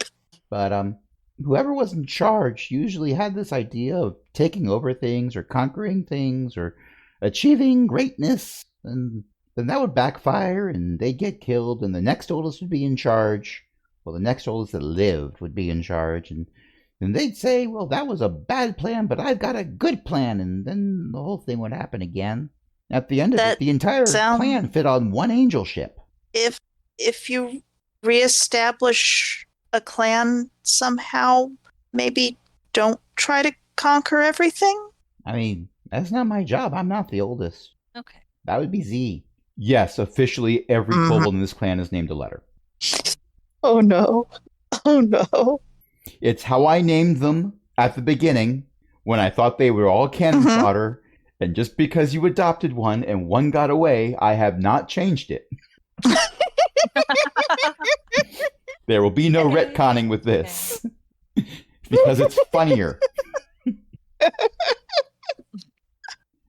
But whoever was in charge usually had this idea of taking over things or conquering things or achieving greatness, and then that would backfire and they'd get killed and the next oldest would be in charge. Well, the next oldest that lived would be in charge, and they'd say, well, that was a bad plan, but I've got a good plan, and then the whole thing would happen again. At the end of it, That the entire sound- clan fit on one angel ship. If you reestablish a clan somehow, maybe don't try to conquer everything? I mean, that's not my job. I'm not the oldest. Okay. That would be Z. Yes, officially every Mhm. kobold in this clan is named a letter. Oh no. Oh no. It's how I named them at the beginning when I thought they were all cannon Mhm. fodder, and just because you adopted one and one got away, I have not changed it. There will be no retconning with this because it's funnier.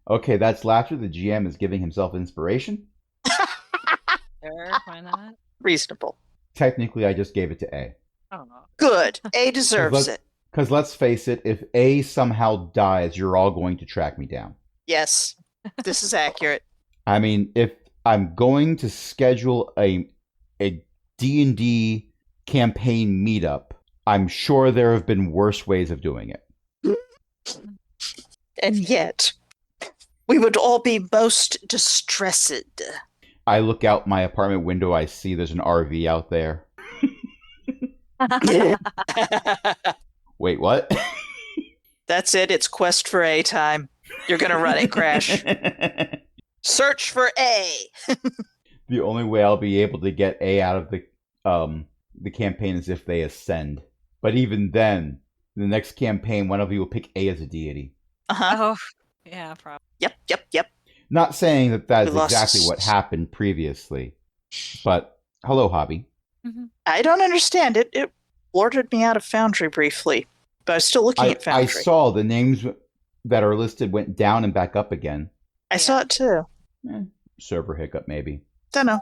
Okay, that's laughter. The GM is giving himself inspiration. Sure, why not? Reasonable. Technically, I just gave it to A. I don't know. Good. A deserves Let's- it. Because let's face it, if A somehow dies, you're all going to track me down. Yes. This is accurate. I mean, if I'm going to schedule a D&D campaign meetup, I'm sure there have been worse ways of doing it. And yet, we would all be most distressed. I look out my apartment window, I see there's an RV out there. Wait, what? That's it. It's quest for A time. You're going to run it, Crash. Search for A. The only way I'll be able to get A out of the campaign is if they ascend. But even then, in the next campaign, one of you will pick A as a deity. Uh-huh. Oh, yeah, probably. Yep. Not saying that that is We lost- exactly what happened previously, but hello, hobby. I don't understand it. It blurted me out of Foundry briefly, but I was still looking at I Foundry. saw the names that are listed went down and back up again. I saw it too. Server hiccup, maybe. Don't know.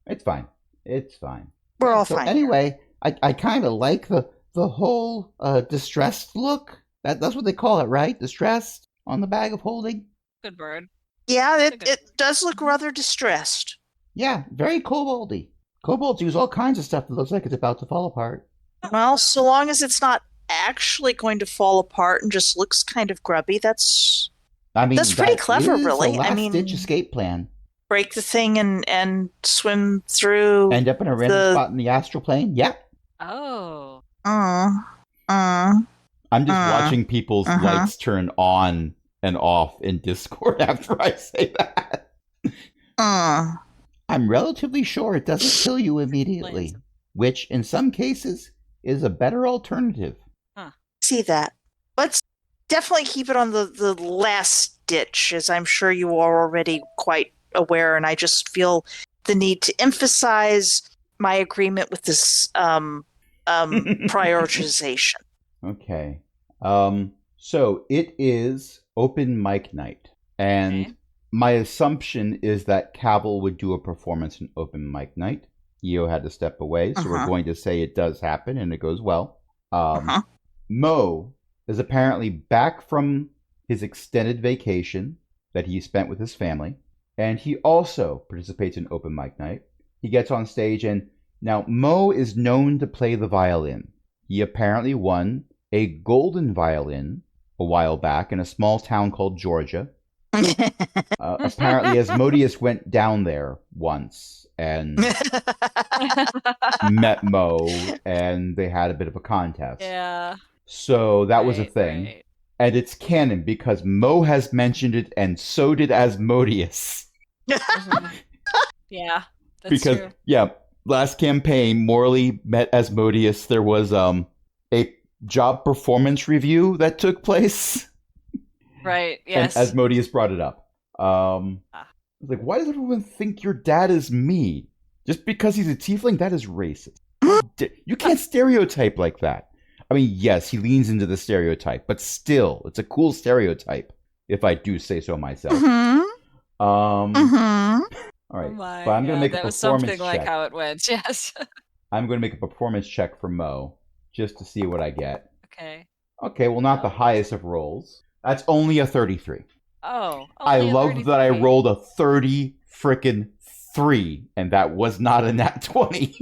It's fine. It's fine. We're all So fine. anyway, I kind of like the whole distressed look. That's what they call it, right? Distressed on the bag of holding. Good word. Yeah, That's a good- it does look rather distressed. Yeah, very koboldy. Kobolds use all kinds of stuff that looks like it's about to fall apart. Well, so long as it's not actually going to fall apart and just looks kind of grubby, that's I mean, That's pretty that clever, is really. A I last mean- ditch escape plan. break the thing and swim through. End up in a random The- spot in the astral plane. Yep. Oh. I'm just watching people's uh-huh. lights turn on and off in Discord after I say that. I'm relatively sure it doesn't kill you immediately, Explains. which in some cases is a better alternative. See that. Let's definitely keep it on the last ditch, as I'm sure you are already quite aware, and I just feel the need to emphasize my agreement with this prioritization. Okay. So it is open mic night, and Okay. my assumption is that Cavill would do a performance in open mic night. Io had to step away, so we're Uh-huh. going to say it does happen and it goes well. Uh-huh. Mo is apparently back from his extended vacation that he spent with his family, and he also participates in open mic night. He gets on stage, and now Mo is known to play the violin. He apparently won a golden violin a while back in a small town called Georgia. Apparently, Asmodeus went down there once and met Mo, and they had a bit of a contest. Yeah. So that was a Right, thing. right. And it's canon because Mo has mentioned it, and so did Asmodeus. Mhm. Yeah, that's Because, true. yeah, last campaign, Morley met Asmodeus. There was a job performance review that took place. Right, yes. And Asmodeus brought it up. I was like, why does everyone think your dad is me? Just because he's a tiefling? That is racist. You can't stereotype like that. I mean, yes, he leans into the stereotype, but still, it's a cool stereotype, if I do say so myself. Mhm. All right, Oh my but I'm going to God, make a that was performance something like check. how it went, yes. I'm going to make a performance check for Mo, just to see what I get. Okay. Okay, well, not the Oh. highest of rolls. That's only a 33. Oh. I only a love that I 33. rolled a 30 frickin' 3, and that was not a nat 20.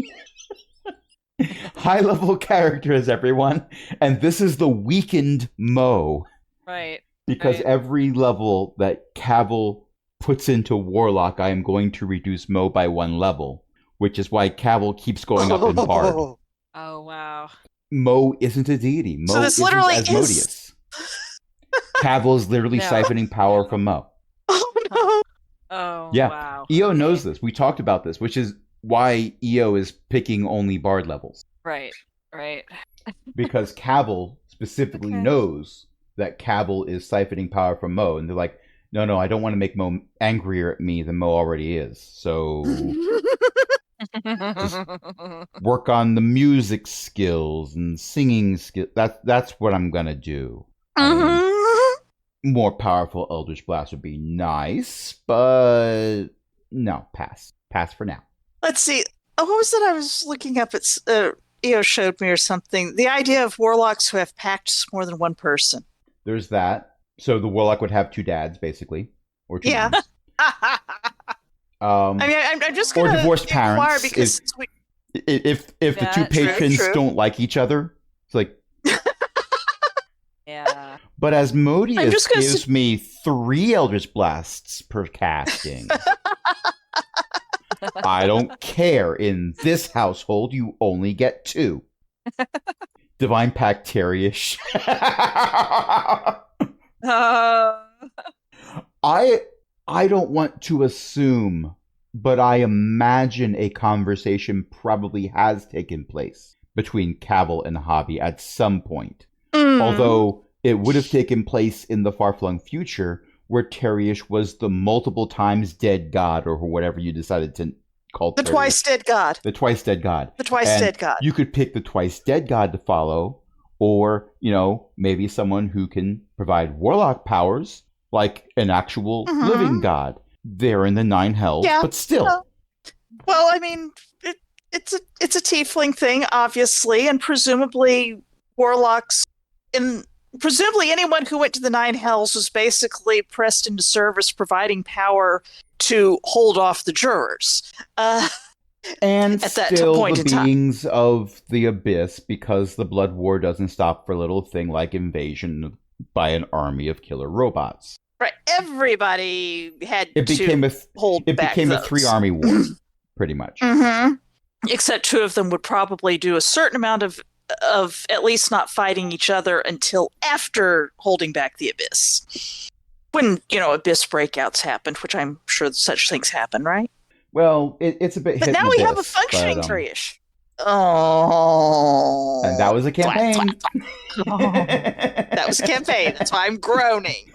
High level characters, everyone. And this is the weakened Mo. Right. Because Right. every level that Cavill puts into Warlock, I am going to reduce Mo by 1 level. Which is why Cavill keeps going up in Bard. Oh, wow. Mo isn't a deity. Mo So this isn't literally Asmodeus. Cavill is literally No. siphoning power from Mo. Oh no. Oh, Yeah. wow. EO Okay. knows this. We talked about this, which is why EO is picking only Bard levels. Right. Right. Because Cavill specifically Okay. knows that Cavill is siphoning power from Mo. And they're like, no, I don't want to make Mo angrier at me than Mo already is. So work on the music skills and singing skills. That's what I'm going to do. I mean, Mhm. more powerful Eldritch Blast would be nice, but no, pass. Pass for now. Let's see. Oh, what was that I was looking up? It's EO showed me or something. The idea of warlocks who have pacts more than one person. There's that. So the Warlock would have 2 dads, basically. Or 2 Yeah. moms. I mean, I'm just Or gonna divorced inquire parents, because we, if the 2 Yeah, true, patrons true. don't like each other, it's like, Yeah. but Asmodeus I'm just gonna gives me 3 Eldritch Blasts per casting. I don't care. In this household, you only get 2. Divine Pactarius. I don't want to assume, but I imagine a conversation probably has taken place between Cavill and Hobby at some point. Although it would have taken place in the far-flung future, where Teriush was the multiple times dead god, or whatever you decided to call the Teriush. twice dead god. The twice dead god. The twice And dead god. You could pick the twice dead god to follow, or, maybe someone who can provide warlock powers, like an actual Mhm. living god. They're in the 9 hells, Yeah. but still. Well, Well, I mean, it's a tiefling thing, obviously, and presumably warlocks presumably anyone who went to the 9 hells was basically pressed into service, providing power to hold off the jurors. And At that still point the in time. beings of the abyss, because the blood war doesn't stop for a little thing like invasion by an army of killer robots. Right, everybody had It became to a hold it back became a those. 3-army war, pretty much. Mm-hmm. Except 2 of them would probably do a certain amount of at least not fighting each other until after holding back the abyss. When, abyss breakouts happened, which I'm sure such things happen, right? Well, it's a bit But hit now and we have a miss, functioning but, Trish. Oh. and that was a campaign. That was a campaign. That's why I'm groaning.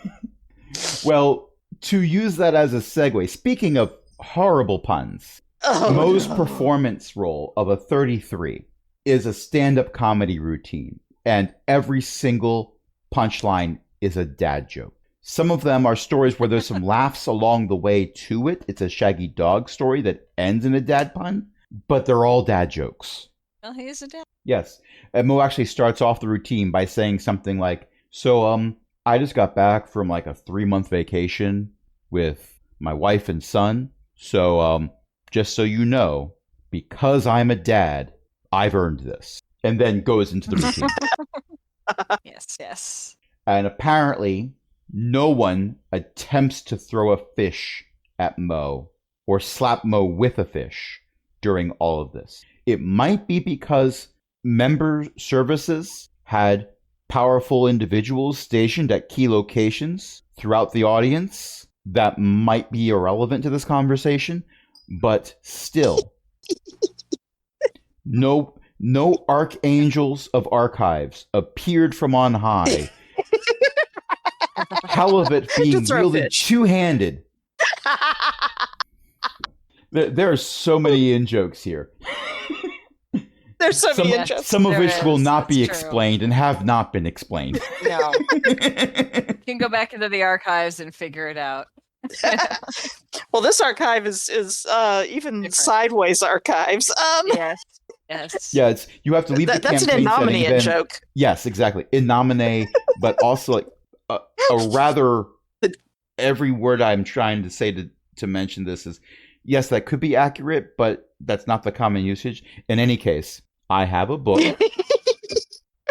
Well, to use that as a segue, speaking of horrible puns, Oh, Mo's no. performance roll of a 33 is a stand-up comedy routine, and every single punchline is a dad joke. Some of them are stories where there's some laughs along the way to it. It's a Shaggy Dog story that ends in a dad pun, but they're all dad jokes. Well, he is a dad. Yes. And Mo actually starts off the routine by saying something like, so, I just got back from like a 3-month vacation with my wife and son. So, just so you know, because I'm a dad, I've earned this. And then goes into the routine. Yes. And apparently, no one attempts to throw a fish at Mo or slap Mo with a fish during all of this. It might be because member services had powerful individuals stationed at key locations throughout the audience that might be irrelevant to this conversation, but still, no archangels of archives appeared from on high. Halibut being throw wielded fish. two-handed. There are so many in-jokes here. There's so many Some- in-jokes. Some of There which will is, not be that's true. explained and have not been explained. No. You can go back into the archives and figure it out. Well, this archive is even Different. sideways archives. Yes. Yeah, it's you have to leave the That's an campaign setting, innominate then- joke. Yes, exactly. In nomine, but also like a rather. Every word I'm trying to say to mention this is, yes, that could be accurate, but that's not the common usage. In any case, I have a book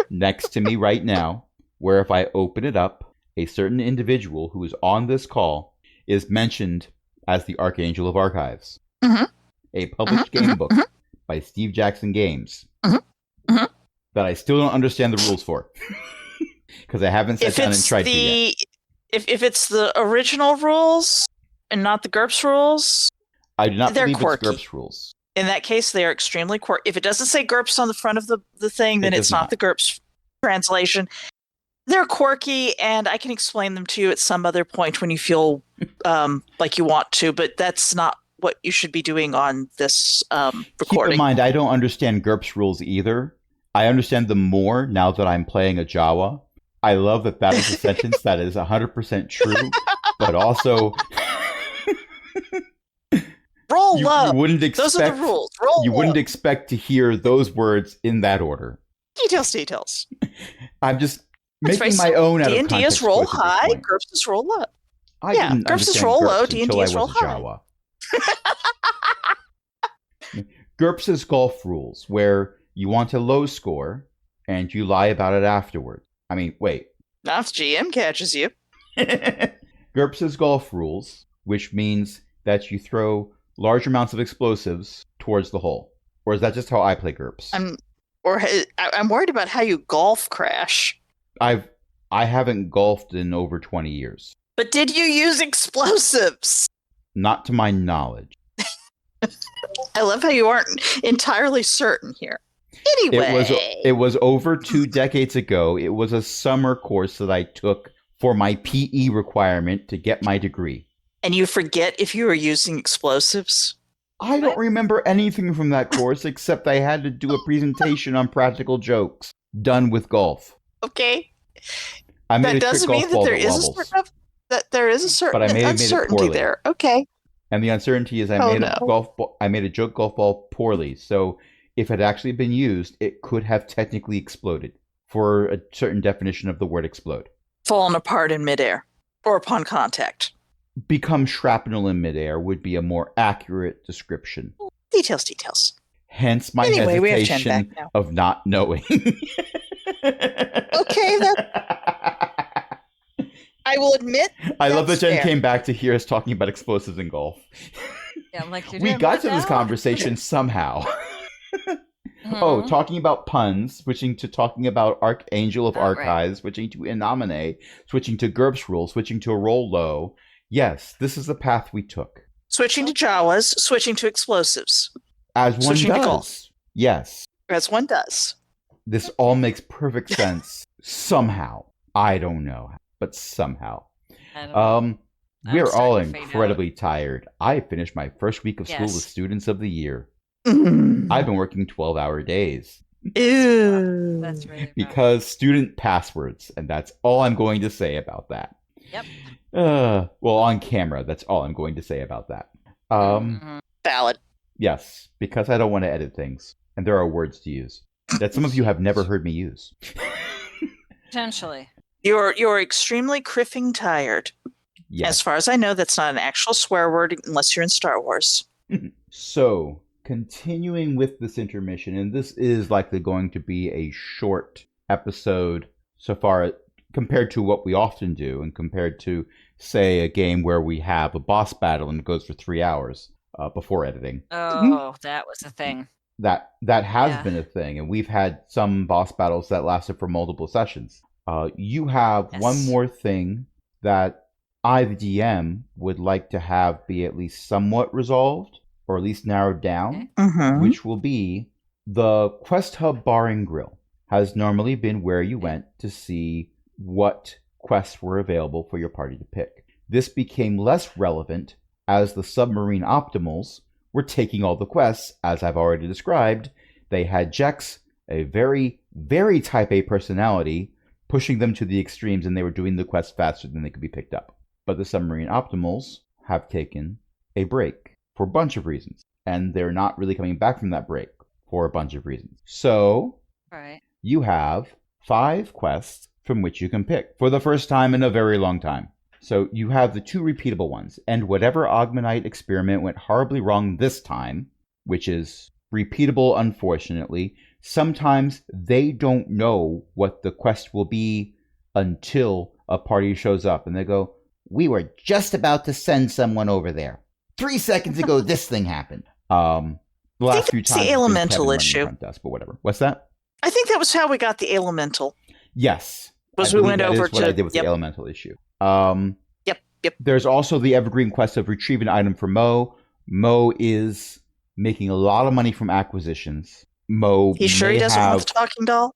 next to me right now, where if I open it up, a certain individual who is on this call is mentioned as the Archangel of Archives. Mhm. A published game book by Steve Jackson Games Mhm. that I still don't understand the rules for. Because I haven't sat If down and it's tried to yet. the if it's the original rules and not the GURPS rules, I do not they're believe quirky. it's GURPS rules. in that case, they are extremely quirky. If it doesn't say GURPS on the front of the thing, then It it's does not not. the GURPS translation. They're quirky, and I can explain them to you at some other point when you feel like you want to, but that's not what you should be doing on this Keep recording. in mind, I don't understand GURPS rules either. I understand them more now that I'm playing a Jawa. I love that is a sentence that is 100% true, but also Roll you low. wouldn't expect Those are the rules. Roll you low. wouldn't expect to hear those words in that order. Details. I'm just That's making very my own out of D&D context is roll quotes at this high, point. GURPS is roll low. I yeah, didn't GURPS is understand roll low, GURPS until D&D I is roll was a high. Jawa. GURPS is golf rules, where you want a low score and you lie about it afterward. I mean, wait. Now if GM catches you. GURPS is golf rules, which means that you throw large amounts of explosives towards the hole. Or is that just how I play GURPS? I'm worried about how you golf crash. I haven't golfed in over 20 years. But did you use explosives? Not to my knowledge. I love how you aren't entirely certain here. Anyway, It was over 2 decades ago. It was a summer course that I took for my PE requirement to get my degree. and you forget if you were using explosives? I don't remember anything from that course except I had to do a presentation on practical jokes done with golf. Okay. I made That a trick doesn't golf mean that ball there that is wobbles. there is a certain But I may have made it uncertainty poorly. there. Okay. And the uncertainty is I Oh, made no. a golf ball. I made a joke golf ball poorly. So if it had actually been used, it could have technically exploded for a certain definition of the word explode. Fallen apart in midair or upon contact. Become shrapnel in midair would be a more accurate description. Details. Hence my Anyway, we have Chen hesitation back now. of not knowing. Okay, I will admit. I love that That's Jen fair. came back to hear us talking about explosives in golf. Yeah, I'm like, We got to this conversation somehow. Oh, talking about puns, switching to talking about Archangel of Oh, right. Archives, switching to Innomine, switching to GURPS rules, switching to roll low. Yes, this is the path we took. Switching to Jawas, switching to explosives, As one Switching to does. golf. Yes. as one does. This all makes perfect sense. Somehow. I don't know. But somehow. I'm We're all starting to fade out. incredibly tired. I finished my first week of school Yes. with Students of the Year. Mm. I've been working 12-hour days Ew. That's really rough. because student passwords, and that's all I'm going to say about that. Yep. Well, on camera, that's all I'm going to say about that. Mhm. Valid. Yes, because I don't want to edit things, and there are words to use that some of you have never heard me use. Potentially. You're extremely criffing tired. Yes. As far as I know, that's not an actual swear word unless you're in Star Wars. So, continuing with this intermission, and this is likely going to be a short episode so far compared to what we often do, and compared to, say, a game where we have a boss battle and it goes for 3 hours before editing. Oh, that was a thing. That has Yeah. been a thing, and we've had some boss battles that lasted for multiple sessions. You have Yes. one more thing that I, the DM, would like to have be at least somewhat resolved, or at least narrowed down, Mm-hmm. which will be the Quest Hub Bar and Grill has normally been where you went to see what quests were available for your party to pick. This became less relevant as the submarine optimals were taking all the quests, as I've already described. They had Jex, a very, very type A personality, pushing them to the extremes, and they were doing the quests faster than they could be picked up. But the submarine optimals have taken a break for a bunch of reasons, and they're not really coming back from that break for a bunch of reasons. So Right. you have 5 quests from which you can pick for the first time in a very long time. So you have the 2 repeatable ones, and whatever Augmenite experiment went horribly wrong this time, which is repeatable unfortunately, sometimes they don't know what the quest will be until a party shows up, and they go, "We were just about to send someone over there. 3 seconds ago, this thing happened." The last few it's the times it's been elemental Kevin running issue. front desk, but whatever. What's that? I think that was how we got the elemental. Yes. Was I we believe went that over is what I to- did with yep. the elemental issue. Yep. There's also the evergreen quest of retrieve an item for Mo. Mo is making a lot of money from acquisitions. Mo He sure he may doesn't have... want the talking doll?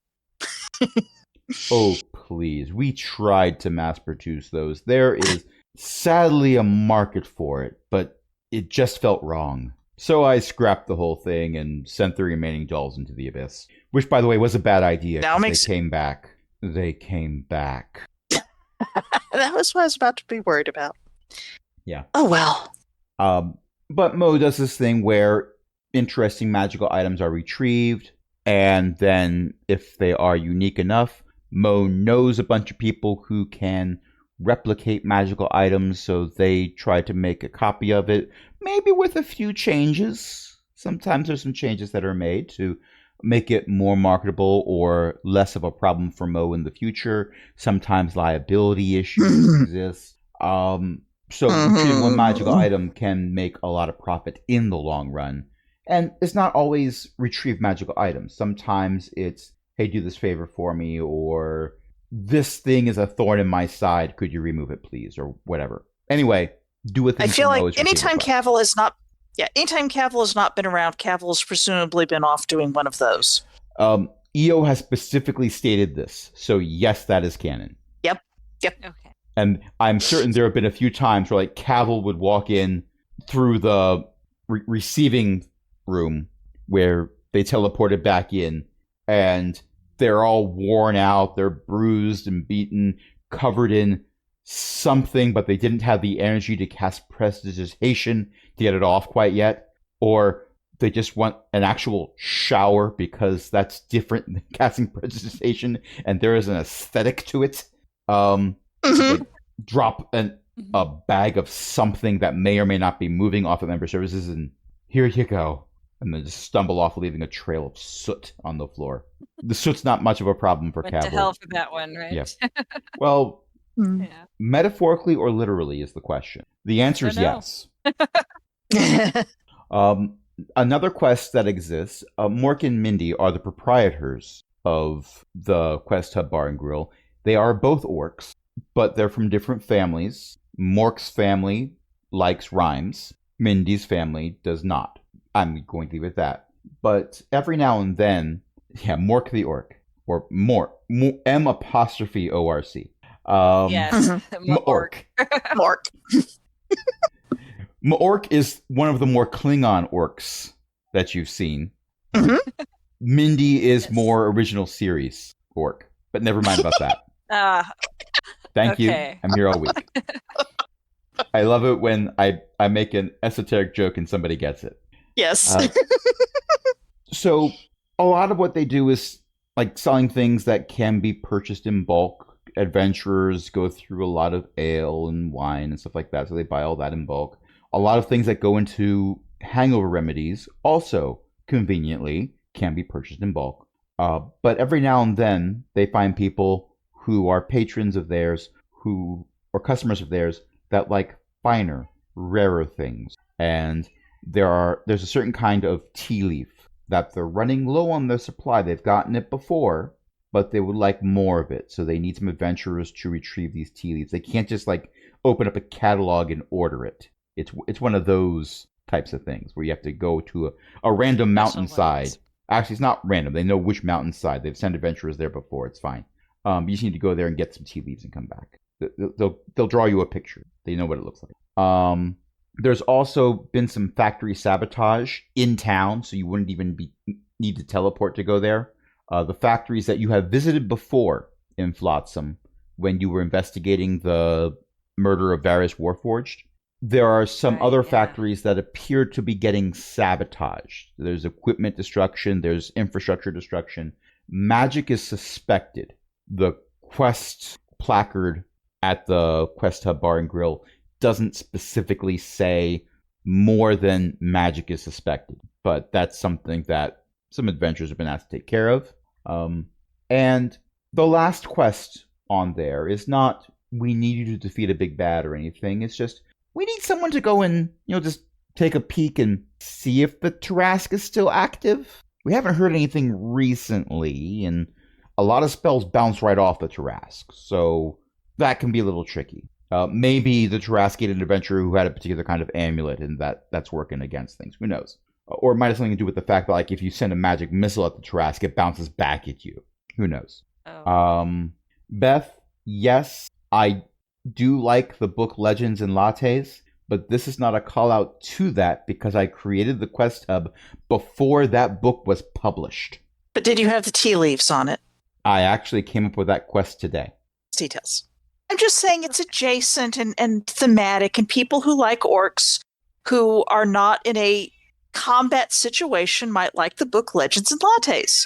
Oh, please. We tried to mass produce those. There is sadly a market for it, but it just felt wrong. So I scrapped the whole thing and sent the remaining dolls into the abyss. Which, by the way, was a bad idea. Now 'cause makes- They came back. They came back. That was what I was about to be worried about. Yeah. Oh, well. But Mo does this thing where interesting magical items are retrieved, and then if they are unique enough, Mo knows a bunch of people who can replicate magical items, so they try to make a copy of it, maybe with a few changes. Sometimes there's some changes that are made to make it more marketable or less of a problem for Mo in the future. Sometimes liability issues exist. So retrieving one magical item can make a lot of profit in the long run. And it's not always retrieve magical items. Sometimes it's, hey, do this favor for me, or this thing is a thorn in my side. Could you remove it, please? Or whatever. Anyway, do a thing. I feel for Mo like is anytime retrieve a quest. Cavill has not... Yeah, anytime Cavill has not been around, Cavill has presumably been off doing one of those. EO has specifically stated this. So yes, that is canon. Okay. And I'm certain there have been a few times where, like, Cavill would walk in through the receiving room where they teleported back in, and they're all worn out, they're bruised and beaten, covered in something, but they didn't have the energy to cast prestidigitation to get it off quite yet, or they just want an actual shower because that's different than casting prestidigitation, and there is an aesthetic to it. Like, drop a bag of something that may or may not be moving off of member services, and here you go. And then just stumble off, leaving a trail of soot on the floor. The soot's not much of a problem for Went to Cavill. hell for that one, right? Yeah. Well, Mm. Yeah. metaphorically or literally is the question. The answer is know. yes. Another quest that exists, Mork and Mindy are the proprietors of the Quest Hub Bar and Grill. They are both orcs, but they're from different families. Mork's family likes rhymes. Mindy's family does not. I'm going to leave it at that. But every now and then, yeah, Mork the orc, or Mork, M''ORC. Yes. Mork. Mark. Mork is one of the more Klingon orcs that you've seen. Mhm. Mindy is Yes. more original series orc, but never mind about that. Thank Okay. you. I'm here all week. I love it when I make an esoteric joke and somebody gets it. Yes. So a lot of what they do is like selling things that can be purchased in bulk. Adventurers go through a lot of ale and wine and stuff like that, so they buy all that in bulk. A lot of things that go into hangover remedies also conveniently can be purchased in bulk. But every now and then they find people who are patrons of theirs or customers of theirs that like finer, rarer things. And there's a certain kind of tea leaf that they're running low on their supply. They've gotten it before, but they would like more of it. So they need some adventurers to retrieve these tea leaves. They can't just like open up a catalog and order it. It's one of those types of things where you have to go to a random mountainside. Actually, it's not random. They know which mountainside. They've sent adventurers there before. It's fine. You just need to go there and get some tea leaves and come back. They'll draw you a picture. They know what it looks like. There's also been some factory sabotage in town, so you wouldn't even need to teleport to go there. The factories that you have visited before in Flotsam when you were investigating the murder of Varys Warforged, there are some other factories that appear to be getting sabotaged. There's equipment destruction, there's infrastructure destruction. Magic is suspected. The quest placard at the Quest Hub Bar and Grill doesn't specifically say more than magic is suspected, but that's something that some adventurers have been asked to take care of. And the last quest on there is not, we need you to defeat a big bad or anything. It's just, we need someone to go and, just take a peek and see if the Tarask is still active. We haven't heard anything recently, and a lot of spells bounce right off the Tarask, so that can be a little tricky. Maybe the Tarask ate an adventurer who had a particular kind of amulet, and that's working against things. Who knows? Or it might have something to do with the fact that, like, if you send a magic missile at the Tarask, it bounces back at you. Who knows? Oh. Beth, yes, I do like the book Legends and Lattes, but this is not a call out to that because I created the Quest Hub before that book was published. But did you have the tea leaves on it? I actually came up with that quest today. Details. I'm just saying it's adjacent and thematic, and people who like orcs who are not in a combat situation might like the book Legends and Lattes.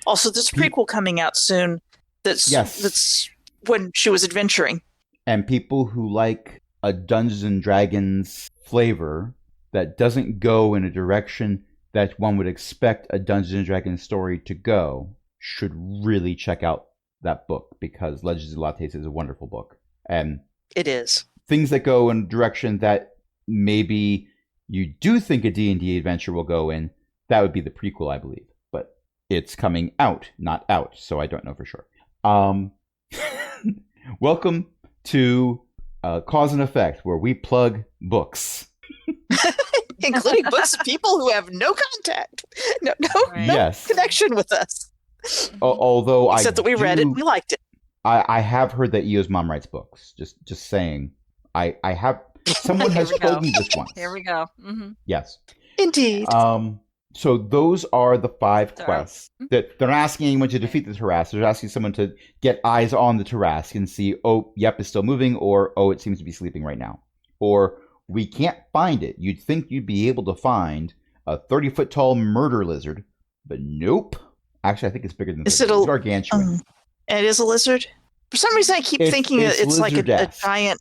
Also, there's a prequel coming out soon that's when she was adventuring. And people who like a Dungeons and Dragons flavor that doesn't go in a direction that one would expect a Dungeons and Dragons story to go should really check out that book, because Legends and Lattes is a wonderful book. And it is. Things that go in a direction that maybe you do think a D&D adventure will go in, that would be the prequel, I believe. But it's coming out, not out, so I don't know for sure. Welcome to Cause and Effect, where we plug books. Including books of people who have no contact, no connection with us. Although Except that we read it and we liked it. I have heard that Eo's mom writes books. Just saying. I have. Someone has told me this once. Here we go. Mm-hmm. Yes. Indeed. So those are the 5 quests. That they're not asking anyone to defeat the Tarask. They're asking someone to get eyes on the Tarask and see, oh, yep, it's still moving, or oh, it seems to be sleeping right now. Or we can't find it. You'd think you'd be able to find a 30-foot tall murder lizard, but nope. Actually, I think it's bigger than 30. It's gargantuan. It is a lizard? For some reason, I keep thinking it's like a giant...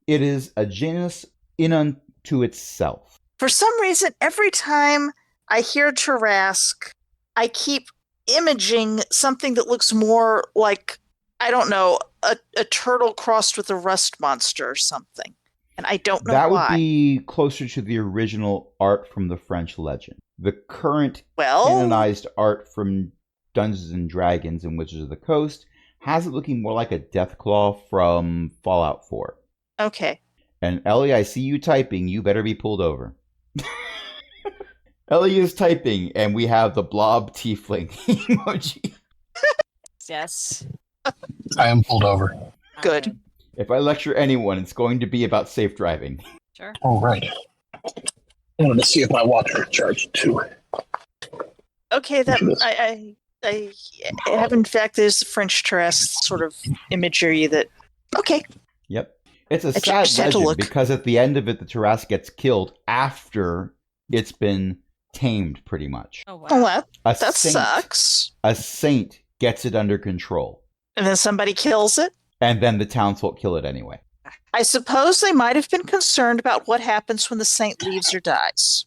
It is a genus in unto itself. For some reason, every time I hear Tarask, I keep imaging something that looks more like, I don't know, a turtle crossed with a rust monster or something. And I don't know why. That would be closer to the original art from the French legend. The current canonized art from Dungeons and Dragons and Wizards of the Coast has it looking more like a Deathclaw from Fallout 4. Okay. And Ellie, I see you typing. You better be pulled over. Ellie is typing, and we have the blob tiefling emoji. Yes. I am pulled over. Good. If I lecture anyone, it's going to be about safe driving. Sure. All right. I wanted to see if my watch was charged too. Okay, that I have in fact there's the French Tarask sort of imagery that. Okay. Yep. It's a sad legend because at the end of it, the Tarask gets killed after it's been tamed, pretty much. Oh, wow. Well, that sucks. A saint gets it under control. And then somebody kills it? And then the townsfolk kill it anyway. I suppose they might have been concerned about what happens when the saint leaves or dies.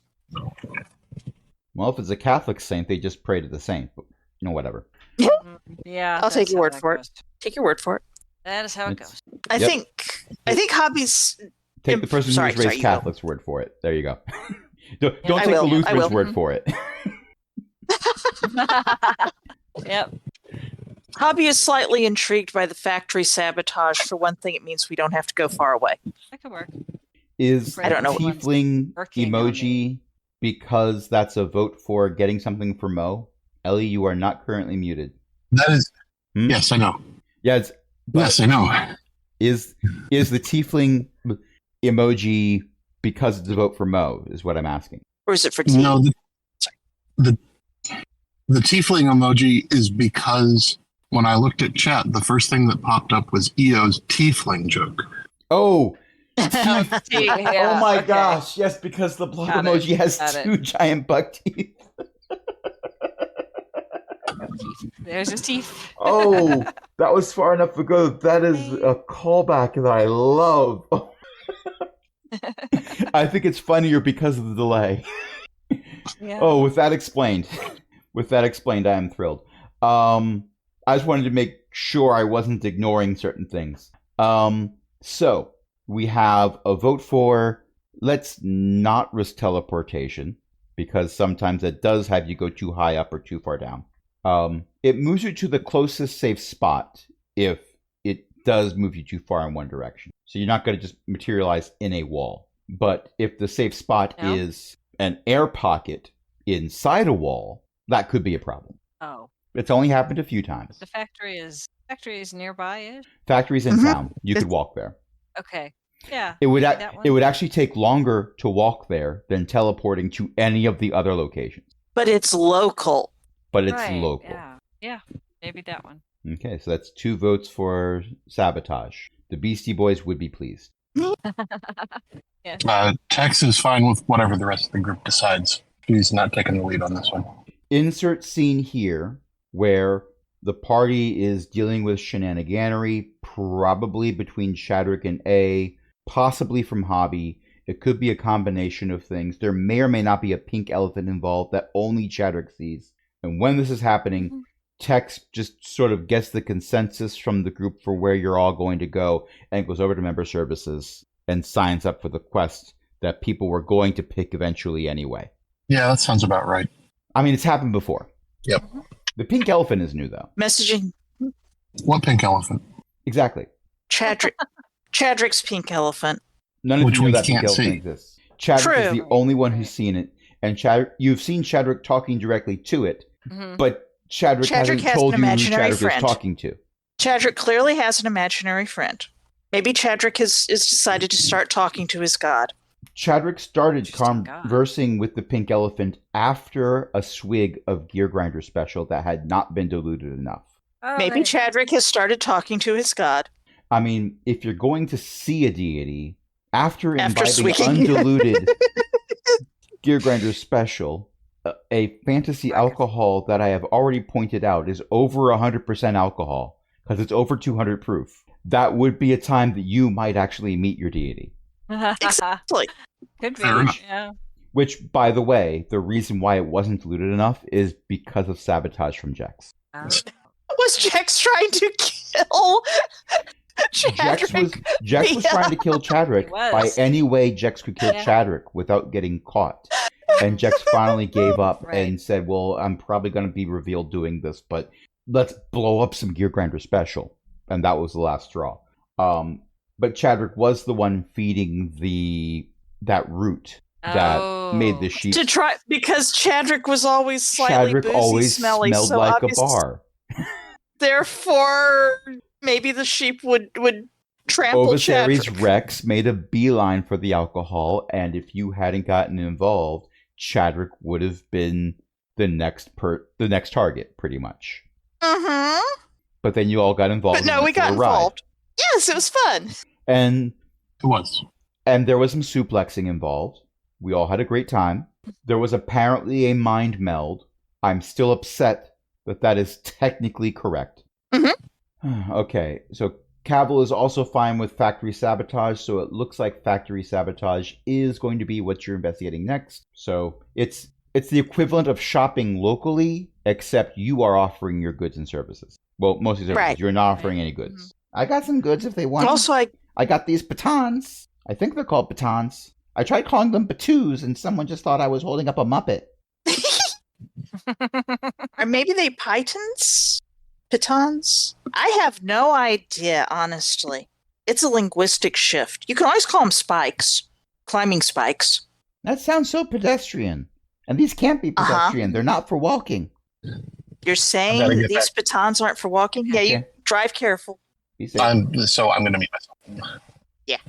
Well, if it's a Catholic saint, they just pray to the saint. But, whatever. Yeah. I'll take your word for it. Take your word for it. That is how it It's- goes. I Yep. think Hobby's. Take the person Sorry, who's raised you go. Catholic's word for it. There you go. don't I take will, the I Lutheran's will. word for it. Yep. Hobby is slightly intrigued by the factory sabotage. For one thing, it means we don't have to go far away. That could work. Is I don't know. tiefling Working on emoji because that's a vote for getting something for Mo? Ellie, you are not currently muted. That is, Hmm? yes, I know. Yeah, it's, Yes, I know. is the tiefling emoji because it's a vote for Mo? Is what I'm asking. Or is it for tea? No, the tiefling emoji is because when I looked at chat, the first thing that popped up was EO's tiefling joke. Oh, Yeah, oh my okay. gosh! Yes, because the blood Got it, emoji has got it. 2 giant buck teeth. There's his teeth. Oh, that was far enough ago. That is a callback that I love. I think it's funnier because of the delay. Yeah. Oh, with that explained, I am thrilled. I just wanted to make sure I wasn't ignoring certain things. So we have a vote for let's not risk teleportation because sometimes it does have you go too high up or too far down. It moves you to the closest safe spot if it does move you too far in one direction. So you're not going to just materialize in a wall. But if the safe spot No. is an air pocket inside a wall, that could be a problem. Oh, It's only happened a few times. the factory is nearby-ish. Factories in Mhm. town, you could walk there. Okay. Yeah. It would maybe that one. it would actually take longer to walk there than teleporting to any of the other locations. But it's local. But it's Right, local. Yeah. Yeah. Maybe that one. Okay, so that's 2 votes for sabotage. The Beastie Boys would be pleased. Tex is fine with whatever the rest of the group decides. She's not taking the lead on this one. Insert scene here where the party is dealing with shenaniganery, probably between Shadrick and A, possibly from Hobby. It could be a combination of things. There may or may not be a pink elephant involved that only Shadrick sees. And when this is happening, Tex just sort of gets the consensus from the group for where you're all going to go and goes over to member services and signs up for the quest that people were going to pick eventually anyway. Yeah, that sounds about right. I mean, it's happened before. Yep. The pink elephant is new, though. Messaging What pink elephant? Exactly. Chadrick's pink elephant. None of Which you know we that pink can't elephant see. exists. Chadrick is True. the only one who's seen it, and you've seen Chadrick talking directly to it, Mhm. but Chadrick hasn't has told an you who imaginary Chadrick friend. is talking to. Chadrick clearly has an imaginary friend. Maybe Chadrick is decided to start talking to his god. Chadrick started Interesting God. conversing with the pink elephant after a swig of Gear Grinder Special that had not been diluted enough. Oh, Maybe there you go. Chadrick has started talking to his god. I mean, if you're going to see a deity, after imbibing swigging. undiluted Gear Grinder Special, a fantasy alcohol that I have already pointed out is over 100% alcohol, because it's over 200 proof. That would be a time that you might actually meet your deity. Exactly. Could be. Fair enough. Yeah. Which, by the way, the reason why it wasn't diluted enough is because of sabotage from Jex. Was Jex trying to kill Chadrick? Jex was trying to kill Chadrick He was. by any way Jex could kill Yeah. Chadrick without getting caught. And Jex finally gave up Right. and said, well, I'm probably going to be revealed doing this, but let's blow up some Gear Grinder Special. And that was the last straw. But Chadrick was the one feeding that root that made the sheep. To try because Chadrick was always slightly Chadrick boozy, always smelly, smelled so like a obvious- bar. Therefore, maybe the sheep would trample Ovisaries Chadrick. Rex made a beeline for the alcohol, and if you hadn't gotten involved, Chadrick would have been the next target, pretty much. Mm-hmm. But then you all got involved. But no, and we went for got a ride. involved. Yes, it was fun. And It was. there was some suplexing involved. We all had a great time. There was apparently a mind meld. I'm still upset that is technically correct. Okay, so Cavill is also fine with factory sabotage, so it looks like factory sabotage is going to be what you're investigating next. So it's the equivalent of shopping locally, except you are offering your goods and services. Well, mostly services. Right. You're not offering any goods. I got some goods if they want. Also, I got these batons. I think they're called batons. I tried calling them batoos, and someone just thought I was holding up a Muppet. or maybe they pitons? Pitons? I have no idea, honestly. It's a linguistic shift. You can always call them spikes. Climbing spikes. That sounds so pedestrian. And these can't be pedestrian. They're not for walking. You're saying gotta get these batons aren't for walking? Yeah, you Okay. drive careful. Be safe. So I'm going to mute myself.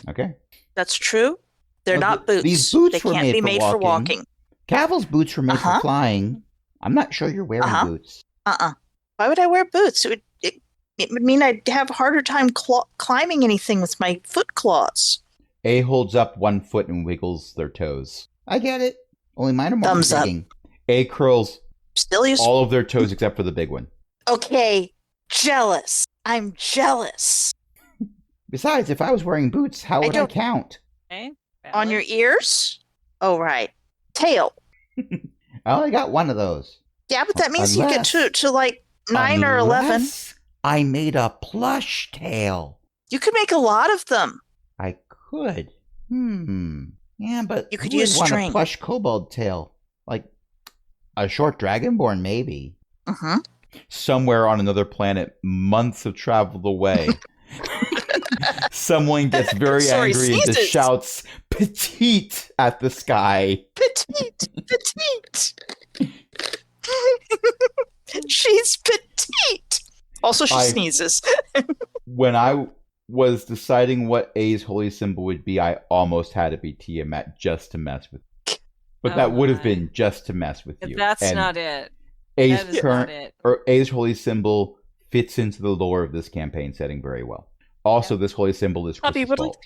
Okay. That's true. They're Well, not boots. these boots they were can't made be for made for walking. walking. Caval's boots were made for flying. I'm not sure you're wearing boots. Why would I wear boots? It would mean I'd have a harder time climbing anything with my foot claws. A holds up one foot and wiggles their toes. I get it. Only mine are more Thumbs up. forgiving. A curls Still use. all of their toes except for the big one. Okay, jealous. I'm jealous. Besides, if I was wearing boots, how would I don't- count? Okay. On your ears? Oh, right. Tail. I only got one of those. Yeah, but that means you get Unless- to like 9 or 11. Unless I made a plush tail. You could make a lot of them. I could. Yeah, but You could who would use want string. a plush kobold tail? Like a short dragonborn, maybe. Mm-hmm. Somewhere on another planet, months of travel away. Someone gets very Sorry, angry and just sneezes. shouts petite at the sky. Petite, petite. She's petite. Also, she I- sneezes. When I was deciding what A's holy symbol would be, I almost had it be Tiamat just to mess with you. But Oh that would have my. been just to mess with If you. that's And not it. A's That is current not it. or A's holy symbol fits into the lore of this campaign setting very well. Also, this holy symbol is Hobby Chris's would fault.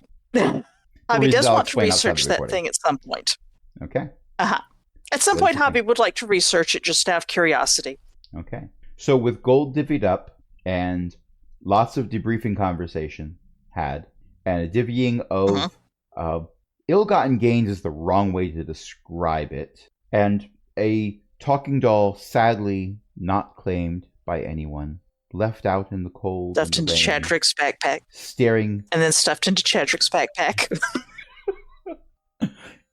Hobby reasons does I'll want to explain outside the research that recording. thing at some point. Okay. At some What point, did you Hobby think? would like to research it just out of curiosity. Okay. So with gold divvied up and lots of debriefing conversation had, and a divvying of ill-gotten gains is the wrong way to describe it, and a talking doll sadly not claimed by anyone, left out in the cold, Stuffed and into the rain, Chadrick's backpack. staring. And then stuffed into Chadrick's backpack.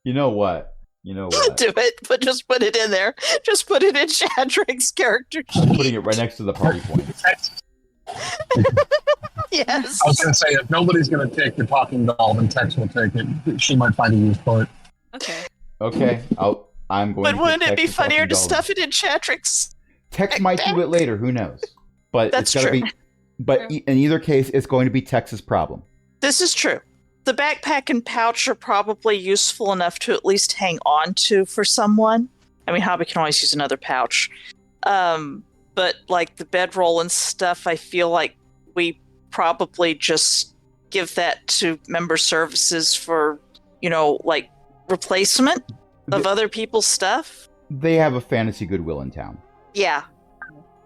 You know what? Do it, but just put it in there. Just put it in Chadrick's character I'm sheet. putting it right next to the party points. Yes. I was going to say, if nobody's going to take the talking doll, then Tex will take it. She might find a use for it. Okay. Okay, I'm going. But to wouldn't give it be Tex the funnier talking to doll. stuff it in Chadrick's? Tex might do it later. Who knows? But That's it's gonna true. be. But in either case, it's going to be Tex's problem. This is true. The backpack and pouch are probably useful enough to at least hang on to for someone. I mean, Hobby can always use another pouch. But like the bedroll and stuff, I feel like we probably just give that to member services for, like replacement of The- other people's stuff. They have a fantasy goodwill in town, Yeah,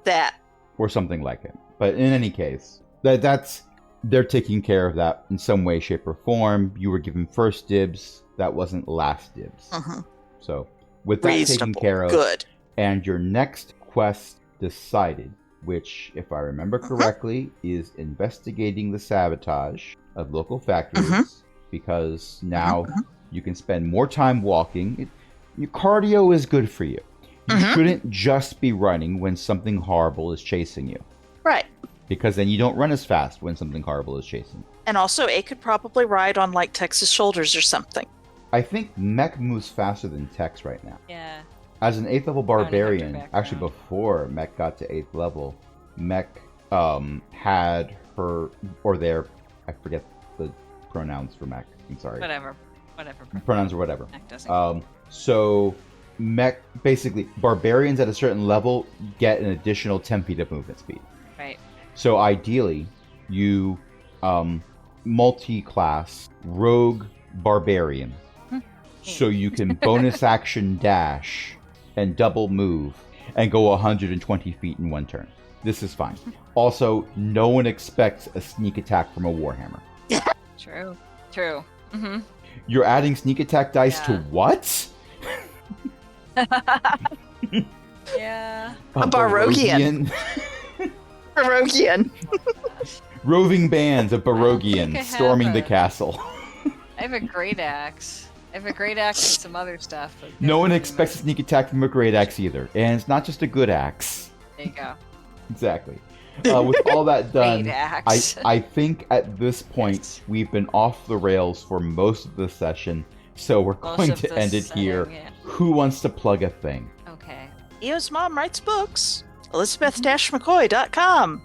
that. or something like it. But in any case, that's they're taking care of that in some way, shape, or form. You were given first dibs. That wasn't last dibs. Mhm. So with that taken Reasonable. care of, Good. and your next quest decided, which, if I remember correctly, is investigating the sabotage of local factories, because now you can spend more time walking. Your cardio is good for you. You shouldn't just be running when something horrible is chasing you, Right. because then you don't run as fast when something horrible is chasing you. And also, A could probably ride on like Tex's shoulders or something. I think Mech moves faster than Tex right now. Yeah. As an 8th level barbarian, background. actually before Mech got to 8th level, Mech had her, or their, I forget the pronouns for Mech, I'm sorry. Whatever. Pronouns or whatever. Heck, doesn't So Mech, basically, barbarians at a certain level get an additional 10 feet of movement speed. Right. So ideally, you multi-class rogue barbarian, so you can bonus action dash and double move and go 120 feet in one turn. This is fine. Also, no one expects a sneak attack from a warhammer. True. True. Mm-hmm. You're adding sneak attack dice to Yeah. what? Yeah. A Barogian. Barogian. Roving bands of I Barogians have storming the a- castle. I have a great axe. I have a great axe and some other stuff. but No one never expects a mind. sneak attack from a great axe either. And it's not just a good axe. There you go. Exactly. With all that Great done, axe. I think at this point Yes. we've been off the rails for most of the session, so we're Most going of to the end it here. setting, yeah. Who wants to plug a thing? Okay. Eo's mom writes books. Elizabeth-McCoy.com.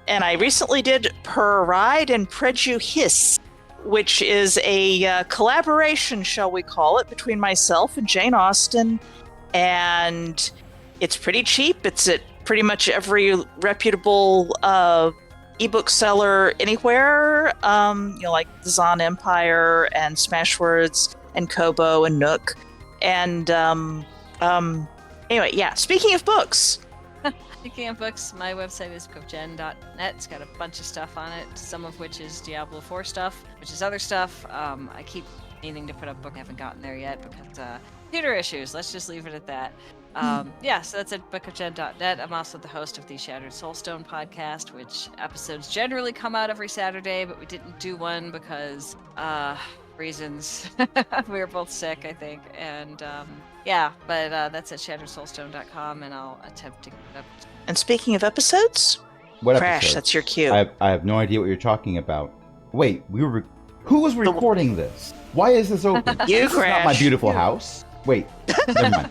And I recently did Pride and Prejudice, which is a collaboration, shall we call it, between myself and Jane Austen. And it's pretty cheap. It's at pretty much every reputable ebook seller anywhere. Like the Zon Empire and Smashwords and Kobo and Nook. And anyway, yeah. Speaking of books, Speaking of books, my website is bookofgen.net. It's got a bunch of stuff on it, some of which is Diablo 4 stuff, which is other stuff. I keep meaning to put up a book. I haven't gotten there yet because computer issues. Let's just leave it at that. Yeah, so that's at bookofgen.net. I'm also the host of the Shattered Soulstone podcast, which episodes generally come out every Saturday, but we didn't do one because reasons. We were both sick, I think. And yeah, but that's at shatteredsoulstone.com, and I'll attempt to get it up. and speaking of episodes, What Crash, episode? that's your cue. I have no idea what you're talking about. Wait, who was recording this? Why is this open? You, This is not my Crash. beautiful house. Wait, never mind.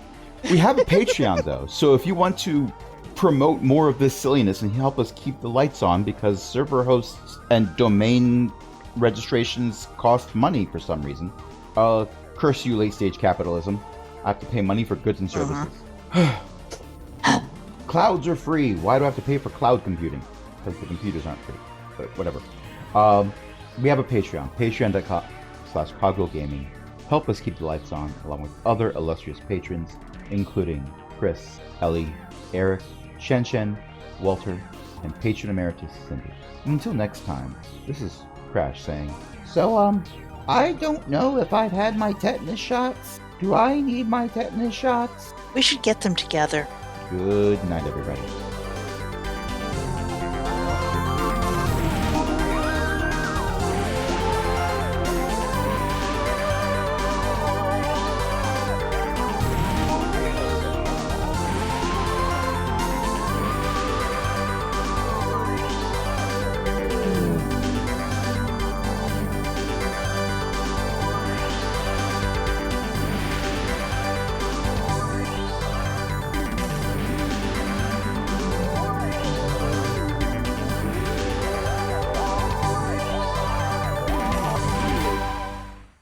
We have a Patreon though, so if you want to promote more of this silliness and help us keep the lights on, because server hosts and domain registrations cost money for some reason. Curse you, late stage capitalism. I have to pay money for goods and services. Clouds are free. Why do I have to pay for cloud computing? Because the computers aren't free. But whatever. We have a Patreon. Patreon.com/CogwhillGaming. Help us keep the lights on, along with other illustrious patrons, including Chris, Ellie, Eric, Shen, Walter, and patron emeritus Cindy. And until next time, this is Crash saying, so, I don't know if I've had my tetanus shots. Do I need my tetanus shots? We should get them together. Good night, everybody.